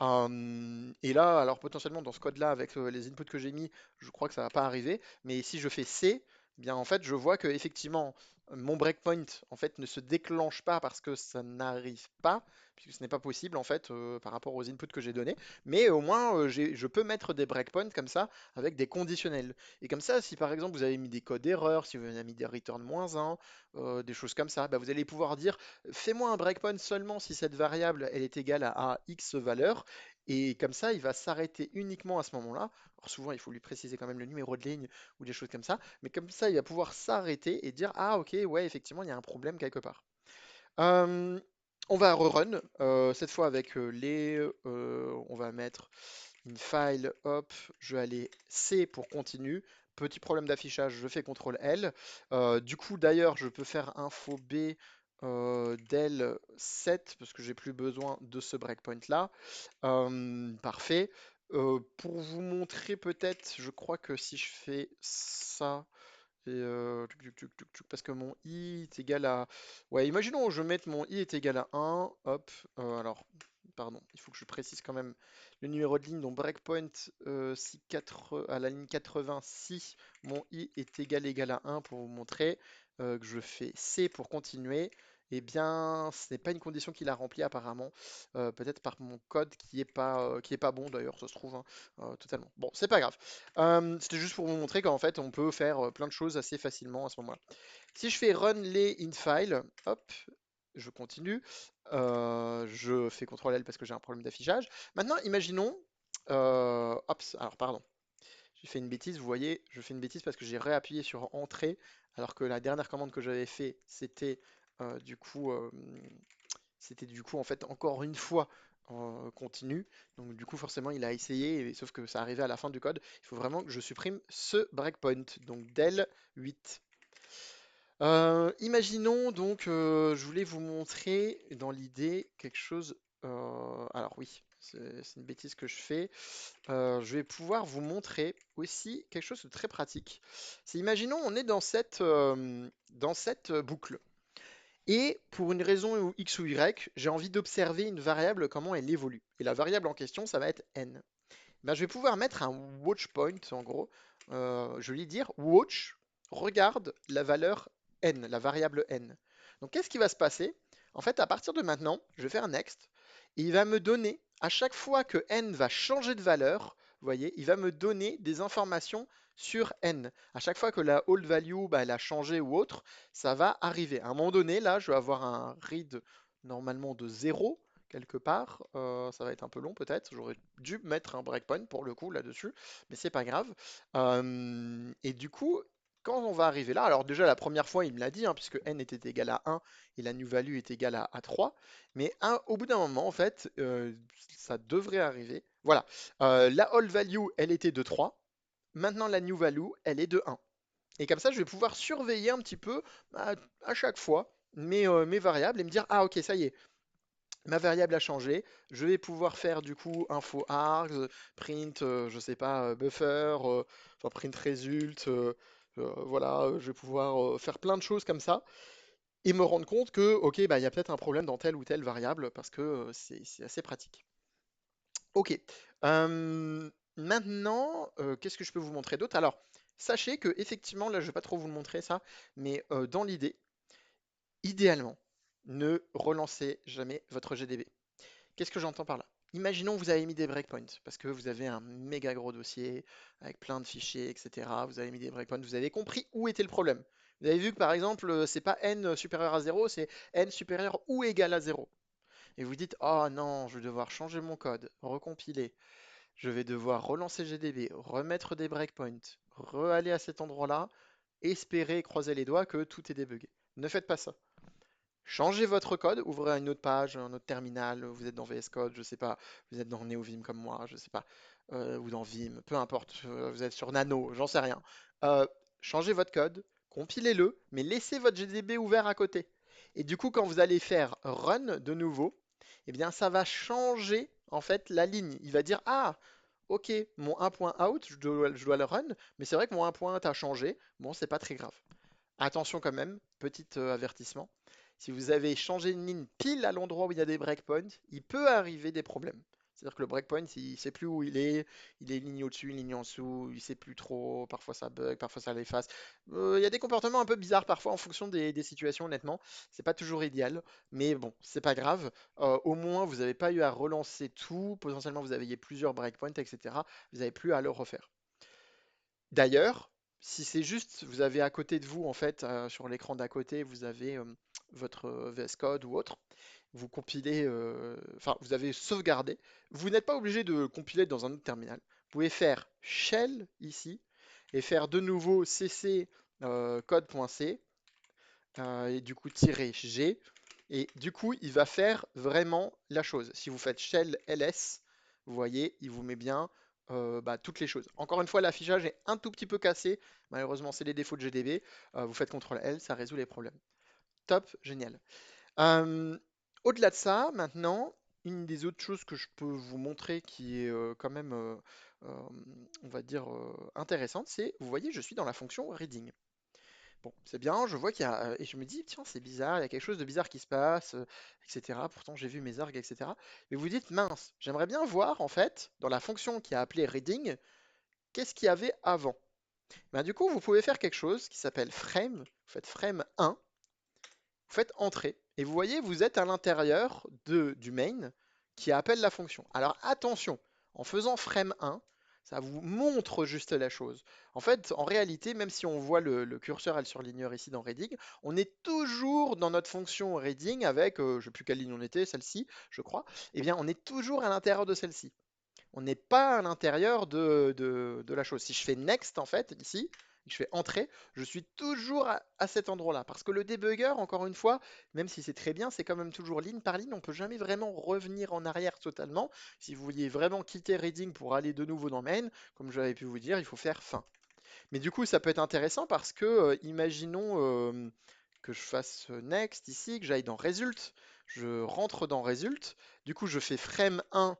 Speaker 1: Et là, alors potentiellement dans ce code-là, avec les inputs que j'ai mis, je crois que ça va pas arriver. Mais si je fais C, eh bien en fait, je vois que effectivement mon breakpoint en fait ne se déclenche pas parce que ça n'arrive pas, puisque ce n'est pas possible en fait par rapport aux inputs que j'ai donnés. Mais au moins, je peux mettre des breakpoints comme ça avec des conditionnels. Et comme ça, si par exemple vous avez mis des codes d'erreur, si vous avez mis des return -1, des choses comme ça, bah, vous allez pouvoir dire fais-moi un breakpoint seulement si cette variable elle est égale à X valeur. Et comme ça, il va s'arrêter uniquement à ce moment-là. Alors souvent, il faut lui préciser quand même le numéro de ligne ou des choses comme ça. Mais comme ça, il va pouvoir s'arrêter et dire, ah ok, ouais, effectivement, il y a un problème quelque part. Euh, on va rerun, cette fois avec on va mettre une file, hop, je vais aller C pour continue. Petit problème d'affichage, je fais CTRL L. Du coup, d'ailleurs, je peux faire info B del 7 parce que j'ai plus besoin de ce breakpoint là. Parfait. Pour vous montrer peut-être, je crois que si je fais ça, et parce que mon i est égal à... Ouais, imaginons que je mette mon i est égal à 1, hop, alors, pardon, il faut que je précise quand même le numéro de ligne, donc breakpoint si 4, à la ligne 80, si mon i est égal à 1 pour vous montrer que je fais C pour continuer, eh bien, ce n'est pas une condition qu'il a remplie apparemment, peut-être par mon code qui est pas bon d'ailleurs, ça se trouve, hein, totalement. Bon, c'est pas grave. C'était juste pour vous montrer qu'en fait, on peut faire plein de choses assez facilement à ce moment-là. Si je fais run les infile, hop, je continue. Je fais CTRL L parce que j'ai un problème d'affichage. Maintenant, imaginons, hop, alors pardon, j'ai fait une bêtise. Vous voyez, je fais une bêtise parce que j'ai réappuyé sur Entrée, alors que la dernière commande que j'avais fait, euh, du coup, euh, c'était du coup en fait encore une fois continu. Donc du coup forcément il a essayé, sauf que ça arrivait à la fin du code. Il faut vraiment que je supprime ce breakpoint, donc del 8. Imaginons donc, je voulais vous montrer dans l'idée quelque chose. Alors oui, c'est une bêtise que je fais. Je vais pouvoir vous montrer aussi quelque chose de très pratique. C'est imaginons on est dans cette boucle. Et pour une raison X ou Y, j'ai envie d'observer une variable, comment elle évolue. Et la variable en question, ça va être n. Ben, je vais pouvoir mettre un watch point, en gros. Je vais lui dire watch, regarde la valeur n, la variable n. Donc qu'est-ce qui va se passer? En fait, à partir de maintenant, je vais faire next, et il va me donner, à chaque fois que n va changer de valeur, vous voyez, il va me donner des informations sur n. À chaque fois que la hold value, bah, elle a changé ou autre, ça va arriver. À un moment donné, là, je vais avoir un read normalement de 0 quelque part. Ça va être un peu long peut-être. J'aurais dû mettre un breakpoint pour le coup là-dessus, mais c'est pas grave. Et du coup, quand on va arriver là, alors déjà la première fois il me l'a dit, hein, puisque n était égal à 1 et la new value est égale à 3, mais au bout d'un moment en fait, ça devrait arriver. Voilà. La old value elle était de 3, maintenant la new value elle est de 1. Et comme ça je vais pouvoir surveiller un petit peu à chaque fois mes variables et me dire ah ok ça y est, ma variable a changé, je vais pouvoir faire du coup info args, print, je sais pas, buffer, enfin print result, voilà, je vais pouvoir faire plein de choses comme ça et me rendre compte que, ok, bah, il y a peut-être un problème dans telle ou telle variable parce que c'est assez pratique. Ok. Maintenant, qu'est-ce que je peux vous montrer d'autre? Alors, sachez que effectivement, là, je vais pas trop vous le montrer ça, mais dans l'idée, idéalement, ne relancez jamais votre GDB. Qu'est-ce que j'entends par là? Imaginons que vous avez mis des breakpoints parce que vous avez un méga gros dossier avec plein de fichiers, etc. Vous avez mis des breakpoints, vous avez compris où était le problème. Vous avez vu que par exemple, c'est pas n supérieur à 0, c'est n supérieur ou égal à 0. Et vous dites, oh non, je vais devoir changer mon code, recompiler, je vais devoir relancer GDB, remettre des breakpoints, re-aller à cet endroit-là, espérer, croiser les doigts que tout est débugué. Ne faites pas ça. Changez votre code, ouvrez une autre page, un autre terminal, vous êtes dans VS Code, je sais pas, vous êtes dans NeoVim comme moi, je sais pas, ou dans Vim, peu importe, vous êtes sur Nano, j'en sais rien. Euh, Changez votre code, compilez-le, mais laissez votre GDB ouvert à côté. Et du coup, quand vous allez faire run de nouveau, eh bien, ça va changer en fait la ligne. Il va dire, ah, ok, mon 1.out, je dois le run, mais c'est vrai que mon 1.out a changé. Bon, c'est pas très grave. Attention quand même, petit avertissement. Si vous avez changé une ligne pile à l'endroit où il y a des breakpoints, il peut arriver des problèmes. C'est-à-dire que le breakpoint, il ne sait plus où il est ligne au-dessus, une ligne en dessous, il ne sait plus trop, parfois ça bug, parfois ça l'efface. Il y a des comportements un peu bizarres parfois en fonction des situations, honnêtement. C'est pas toujours idéal, mais bon, c'est pas grave. Au moins, vous n'avez pas eu à relancer tout, potentiellement vous aviez plusieurs breakpoints, etc. Vous n'avez plus à le refaire. D'ailleurs, si c'est juste, vous avez à côté de vous, en fait, sur l'écran d'à côté, vous avez votre VS Code ou autre, vous compilez, enfin, vous avez sauvegardé. Vous n'êtes pas obligé de compiler dans un autre terminal. Vous pouvez faire shell ici et faire de nouveau cc code.c et du coup -g. Et du coup, il va faire vraiment la chose. Si vous faites shell ls, vous voyez, il vous met bien bah, toutes les choses. Encore une fois, l'affichage est un tout petit peu cassé. Malheureusement, c'est les défauts de GDB. Vous faites CTRL L, ça résout les problèmes. Top, génial. Euh, Au-delà de ça, maintenant, une des autres choses que je peux vous montrer qui est quand même, euh, on va dire, intéressante, c'est, vous voyez, je suis dans la fonction reading. Bon, c'est bien, je vois qu'il y a. Et je me dis, tiens, c'est bizarre, il y a quelque chose de bizarre qui se passe, etc. Pourtant, j'ai vu mes args, etc. Mais vous dites, mince, j'aimerais bien voir, en fait, dans la fonction qui a appelé reading, qu'est-ce qu'il y avait avant. Ben, du coup, vous pouvez faire quelque chose qui s'appelle frame. Vous faites frame 1, vous faites entrer. Et vous voyez, vous êtes à l'intérieur du main qui appelle la fonction. Alors attention, en faisant frame 1, ça vous montre juste la chose. En fait, en réalité, même si on voit le curseur et le surligneur ici dans Reading, on est toujours dans notre fonction Reading avec, je ne sais plus quelle ligne on était, celle-ci, je crois. Eh bien, on est toujours à l'intérieur de celle-ci. On n'est pas à l'intérieur de la chose. Si je fais next, en fait, ici, je fais entrer, je suis toujours à cet endroit-là. Parce que le debugger, encore une fois, même si c'est très bien, c'est quand même toujours ligne par ligne. On ne peut jamais vraiment revenir en arrière totalement. Si vous vouliez vraiment quitter Reading pour aller de nouveau dans Main, comme j'avais pu vous dire, il faut faire fin. Mais du coup, ça peut être intéressant parce que, imaginons que je fasse next ici, que j'aille dans result, je rentre dans result, du coup, je fais frame 1,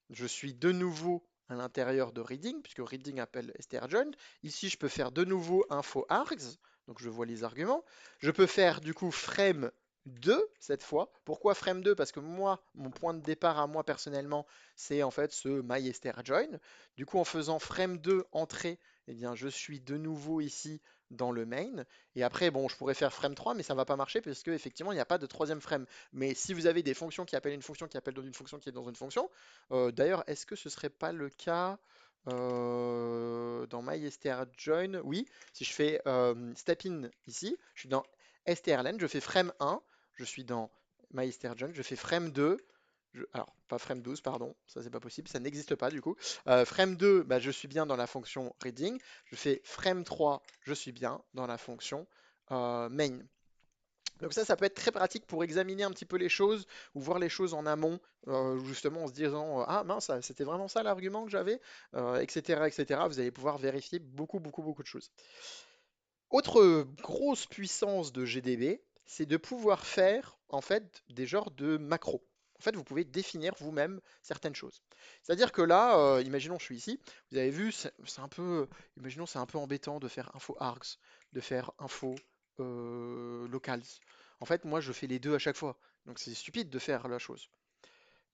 Speaker 1: je suis de nouveau à l'intérieur de reading, puisque reading appelle strjoin. Ici, je peux faire de nouveau info args, donc je vois les arguments. Je peux faire du coup frame 2 cette fois. Pourquoi frame 2? Parce que moi, mon point de départ à moi personnellement, c'est en fait ce mystrjoin. Du coup, en faisant frame 2 entrée, eh bien, je suis de nouveau ici dans le main. Et après, bon, je pourrais faire frame 3, mais ça ne va pas marcher parce qu'effectivement, il n'y a pas de troisième frame. Mais si vous avez des fonctions qui appellent une fonction qui appelle dans une fonction qui est dans une fonction, d'ailleurs, est-ce que ce serait pas le cas dans mystrjoin? Oui, si je fais step in ici, je suis dans strlen, je fais frame 1, je suis dans mystrjoin, je fais frame 2, alors pas frame 12, pardon, ça c'est pas possible, ça n'existe pas du coup. Frame 2, bah, je suis bien dans la fonction reading, je fais frame 3, je suis bien dans la fonction main. Donc ça peut être très pratique pour examiner un petit peu les choses ou voir les choses en amont, justement en se disant ah mince, c'était vraiment ça l'argument que j'avais, etc., etc. Vous allez pouvoir vérifier beaucoup, beaucoup, beaucoup de choses. Autre grosse puissance de GDB, c'est de pouvoir faire en fait des genres de macros. En fait, vous pouvez définir vous-même certaines choses. C'est-à-dire que là, imaginons je suis ici, vous avez vu, c'est un peu, imaginons c'est un peu embêtant de faire info args, de faire info locals. En fait, moi, je fais les deux à chaque fois. Donc, c'est stupide de faire la chose.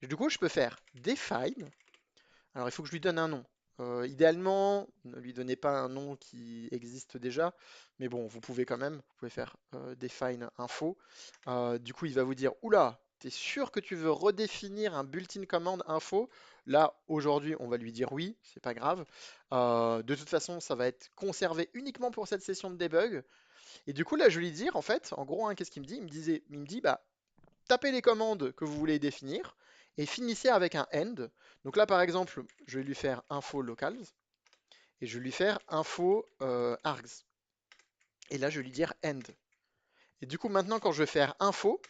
Speaker 1: Et du coup, je peux faire define. Alors, il faut que je lui donne un nom. Idéalement, ne lui donnez pas un nom qui existe déjà, mais bon, vous pouvez quand même. Vous pouvez faire define info. Du coup, il va vous dire, oula, t'es sûr que tu veux redéfinir un built-in command info? Là, aujourd'hui, on va lui dire oui, c'est pas grave. De toute façon, ça va être conservé uniquement pour cette session de debug. Et du coup, là, je vais lui dire, en fait, en gros, hein, qu'est-ce qu'il me dit? Il me dit, bah, tapez les commandes que vous voulez définir et finissez avec un end. Donc là, par exemple, je vais lui faire info locals et je vais lui faire info args. Et là, je vais lui dire end. Et du coup, maintenant, quand je vais faire info,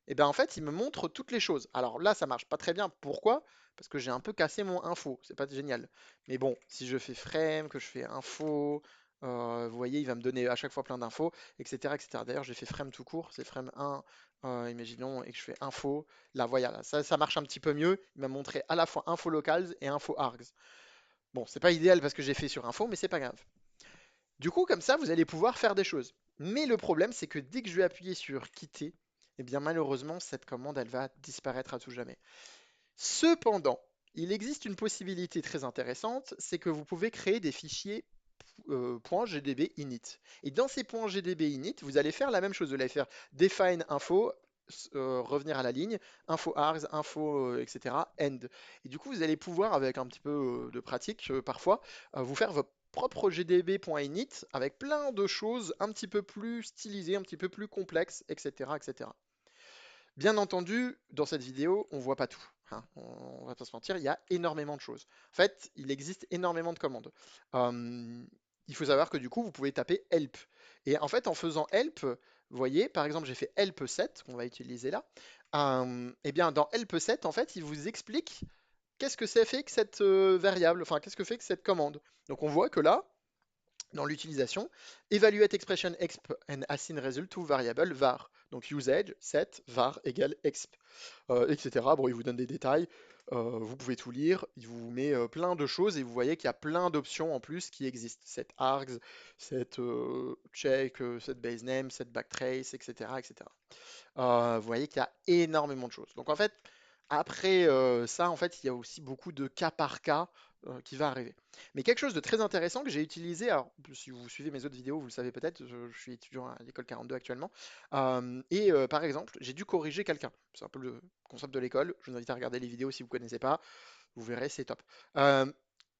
Speaker 1: et ben en fait, il me montre toutes les choses. Alors là, ça marche pas très bien. Pourquoi? Parce que j'ai un peu cassé mon info. C'est pas génial. Mais bon, si je fais frame, que je fais info, Vous voyez, il va me donner à chaque fois plein d'infos, etc., etc. D'ailleurs, j'ai fait frame tout court, c'est frame 1, imaginons, et que je fais info. Là, voilà, là, ça marche un petit peu mieux. Il m'a montré à la fois info locals et info args. Bon, c'est pas idéal parce que j'ai fait sur info, mais c'est pas grave. Du coup, comme ça, vous allez pouvoir faire des choses. Mais le problème, c'est que dès que je vais appuyer sur quitter, eh bien malheureusement, cette commande, elle va disparaître à tout jamais. Cependant, il existe une possibilité très intéressante, c'est que vous pouvez créer des fichiers .gdb init. Et dans ces .gdb init, vous allez faire la même chose. Vous allez faire define info, revenir à la ligne, info args, info, etc., end. Et du coup, vous allez pouvoir, avec un petit peu de pratique parfois, vous faire votre propre gdb.init avec plein de choses un petit peu plus stylisées, un petit peu plus complexes, etc., etc. Bien entendu, dans cette vidéo, on voit pas tout, hein. On va pas se mentir, il y a énormément de choses. En fait, il existe énormément de commandes. Euh, il faut savoir que du coup, vous pouvez taper help. Et en fait, en faisant help, vous voyez, par exemple, j'ai fait help 7, qu'on va utiliser là. Et bien, dans help 7, en fait, il vous explique qu'est-ce que c'est fait que cette variable, enfin, qu'est-ce que fait que cette commande. Donc, on voit que là, dans l'utilisation, evaluate expression exp and assign result to variable var. Donc usage, set, var égale exp, etc. Bon, il vous donne des détails, vous pouvez tout lire, il vous met plein de choses et vous voyez qu'il y a plein d'options en plus qui existent. Set args, set check, set base name, set backtrace, etc. etc. Vous voyez qu'il y a énormément de choses. Donc en fait, après ça, en fait, il y a aussi beaucoup de cas par cas qui va arriver. Mais quelque chose de très intéressant que j'ai utilisé, alors si vous suivez mes autres vidéos, vous le savez peut-être, je suis étudiant à l'école 42 actuellement, par exemple, j'ai dû corriger quelqu'un. C'est un peu le concept de l'école, je vous invite à regarder les vidéos si vous ne connaissez pas, vous verrez, c'est top. Euh,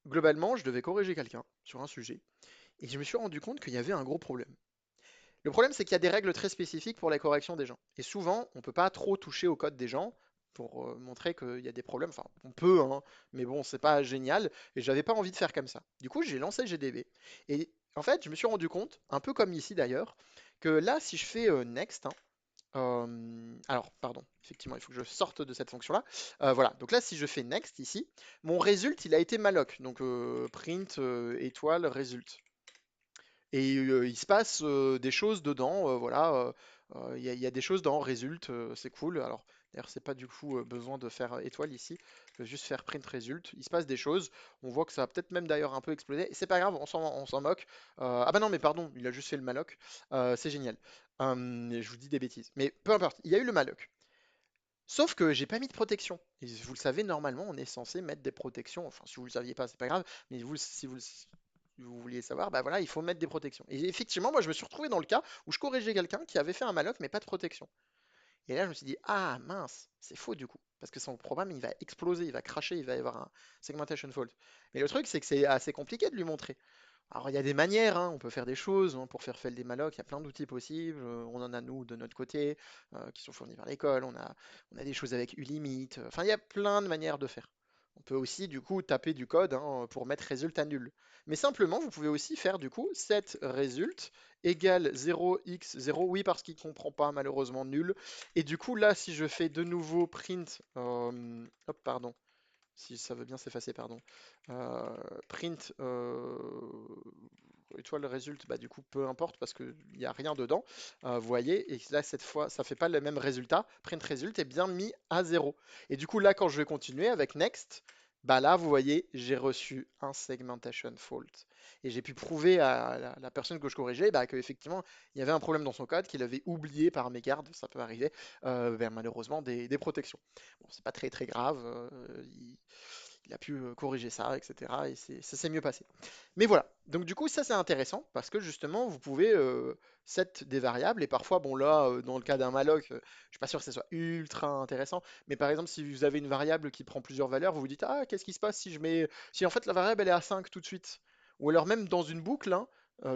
Speaker 1: Globalement, je devais corriger quelqu'un sur un sujet, et je me suis rendu compte qu'il y avait un gros problème. Le problème, c'est qu'il y a des règles très spécifiques pour la correction des gens. Et souvent, on ne peut pas trop toucher au code des gens pour montrer qu'il y a des problèmes. Enfin, on peut, hein, mais bon, c'est pas génial. Et j'avais pas envie de faire comme ça. Du coup, j'ai lancé GDB. Et en fait, je me suis rendu compte, un peu comme ici d'ailleurs, que là, si je fais next, hein, alors, pardon, effectivement, il faut que je sorte de cette fonction-là. Voilà, donc là, si je fais next ici, mon result, il a été malloc. Donc, print étoile result. Et il se passe des choses dedans, voilà. Il y a des choses dans Result, c'est cool. Alors, d'ailleurs, c'est pas du coup besoin de faire étoile ici. Je vais juste faire print result. Il se passe des choses. On voit que ça va peut-être même d'ailleurs un peu exploser. Et c'est pas grave, on s'en moque. Ah bah non, mais pardon, il a juste fait le malloc. C'est génial. Je vous dis des bêtises. Mais peu importe, il y a eu le malloc. Sauf que j'ai pas mis de protection. Et vous le savez, normalement, on est censé mettre des protections. Enfin, si vous le saviez pas, c'est pas grave. Mais si vous vouliez savoir, bah voilà, il faut mettre des protections. Et effectivement, moi, je me suis retrouvé dans le cas où je corrigeais quelqu'un qui avait fait un malloc, mais pas de protection. Et là, je me suis dit, ah mince, c'est faux du coup. Parce que son programme, il va exploser, il va cracher, il va y avoir un segmentation fault. Mais le truc, c'est que c'est assez compliqué de lui montrer. Alors, il y a des manières, hein, on peut faire des choses hein, pour faire des mallocs, il y a plein d'outils possibles. On en a, nous, de notre côté, qui sont fournis par l'école. On a des choses avec Ulimit. Enfin, il y a plein de manières de faire. On peut aussi, du coup, taper du code hein, pour mettre résultat nul. Mais simplement, vous pouvez aussi faire, du coup, set result égale 0x0, oui, parce qu'il ne comprend pas, malheureusement, nul. Et du coup, là, si je fais de nouveau print, hop, pardon, si ça veut bien s'effacer, pardon. Euh, Print étoile résulte, bah du coup peu importe parce qu'il n'y a rien dedans. Vous voyez, et là cette fois ça fait pas le même résultat. Print result est bien mis à 0. Et du coup là quand je vais continuer avec next, bah là vous voyez j'ai reçu un segmentation fault. Et j'ai pu prouver à la personne que je corrigeais bah, qu'effectivement il y avait un problème dans son code, qu'il avait oublié par mégarde, ça peut arriver, malheureusement des protections. Bon, c'est pas très très grave, il a pu corriger ça, etc. Et ça s'est mieux passé. Mais voilà, donc du coup ça c'est intéressant parce que justement vous pouvez set des variables et parfois, bon là dans le cas d'un malloc, je suis pas sûr que ce soit ultra intéressant, mais par exemple si vous avez une variable qui prend plusieurs valeurs, vous vous dites ah qu'est-ce qui se passe si je mets, si en fait la variable elle est à 5 tout de suite, ou alors même dans une boucle, hein,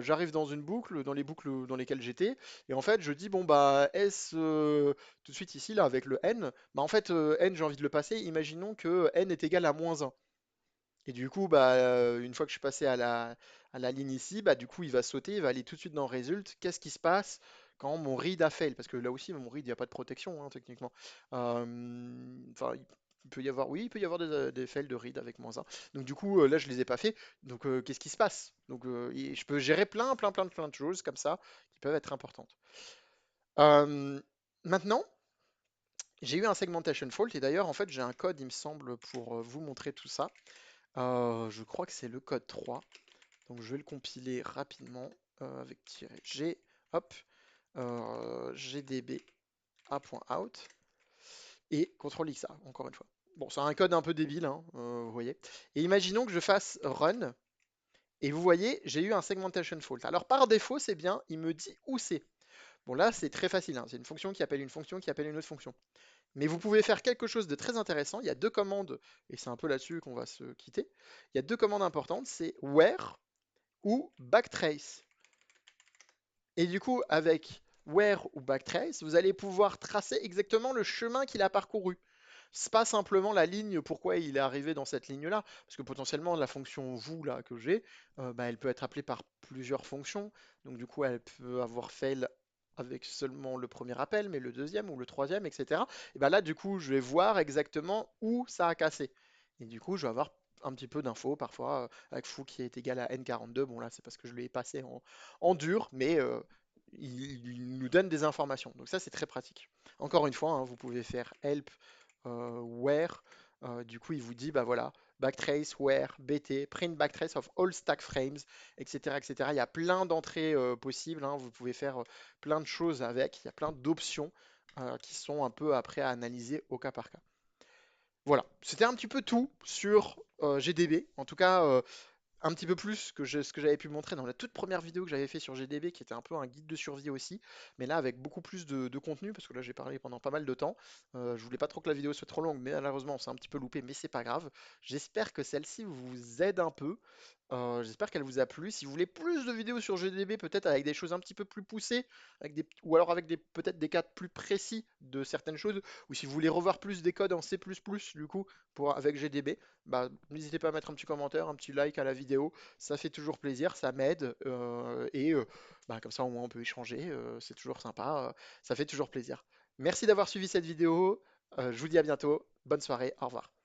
Speaker 1: j'arrive dans une boucle, dans les boucles dans lesquelles j'étais, et en fait je dis bon bah S tout de suite ici là avec le n, bah en fait n j'ai envie de le passer, imaginons que n est égal à -1. Et du coup, bah, une fois que je suis passé à la ligne ici, bah, du coup, il va sauter, il va aller tout de suite dans Result. Qu'est-ce qui se passe quand mon read a fail? Parce que là aussi, mon read, il n'y a pas de protection, hein, techniquement. Enfin, Il peut y avoir, oui, il peut y avoir des fails de read avec -1. Donc du coup, là, je les ai pas fait. Donc qu'est-ce qui se passe? Donc je peux gérer plein de choses comme ça qui peuvent être importantes. Euh, Maintenant, j'ai eu un segmentation fault et d'ailleurs, en fait, j'ai un code, il me semble, pour vous montrer tout ça. Je crois que c'est le code 3. Donc je vais le compiler rapidement avec -g, hop, gdb a.out et CTRL-XA, encore une fois. Bon, c'est un code un peu débile, hein, vous voyez. Et imaginons que je fasse run, et vous voyez, j'ai eu un segmentation fault. Alors par défaut, c'est bien, il me dit où c'est. Bon là, c'est très facile, hein, c'est une fonction qui appelle une fonction qui appelle une autre fonction. Mais vous pouvez faire quelque chose de très intéressant. Il y a deux commandes, et c'est un peu là-dessus qu'on va se quitter. Il y a deux commandes importantes, c'est where ou backtrace. Et du coup, avec where ou backtrace, vous allez pouvoir tracer exactement le chemin qu'il a parcouru. C'est pas simplement la ligne, pourquoi il est arrivé dans cette ligne-là, parce que potentiellement la fonction vous là que j'ai, bah, elle peut être appelée par plusieurs fonctions, donc du coup elle peut avoir fail avec seulement le premier appel, mais le deuxième ou le troisième, etc. Et bah là du coup je vais voir exactement où ça a cassé. Et du coup je vais avoir un petit peu d'infos parfois avec foo qui est égal à n42. Bon là c'est parce que je l'ai passé en dur, mais il nous donne des informations. Donc ça c'est très pratique. Encore une fois, hein, vous pouvez faire help where, du coup, il vous dit, bah voilà, backtrace, where, bt, print backtrace of all stack frames, etc., etc. Il y a plein d'entrées possibles, hein, vous pouvez faire plein de choses avec, il y a plein d'options qui sont un peu après à analyser au cas par cas. Voilà, c'était un petit peu tout sur GDB. En tout cas, un petit peu plus que ce que j'avais pu montrer dans la toute première vidéo que j'avais fait sur GDB, qui était un peu un guide de survie aussi, mais là avec beaucoup plus de contenu, parce que là j'ai parlé pendant pas mal de temps. Je voulais pas trop que la vidéo soit trop longue, mais malheureusement on s'est un petit peu loupé, mais c'est pas grave. J'espère que celle-ci vous aide un peu. J'espère qu'elle vous a plu. Si vous voulez plus de vidéos sur GDB, peut-être avec des choses un petit peu plus poussées, ou alors avec peut-être des cas plus précis de certaines choses, ou si vous voulez revoir plus des codes en C++, du coup, avec GDB, bah, n'hésitez pas à mettre un petit commentaire, un petit like à la vidéo, ça fait toujours plaisir, ça m'aide, bah, comme ça au moins on peut échanger, c'est toujours sympa, ça fait toujours plaisir. Merci d'avoir suivi cette vidéo, je vous dis à bientôt, bonne soirée, au revoir.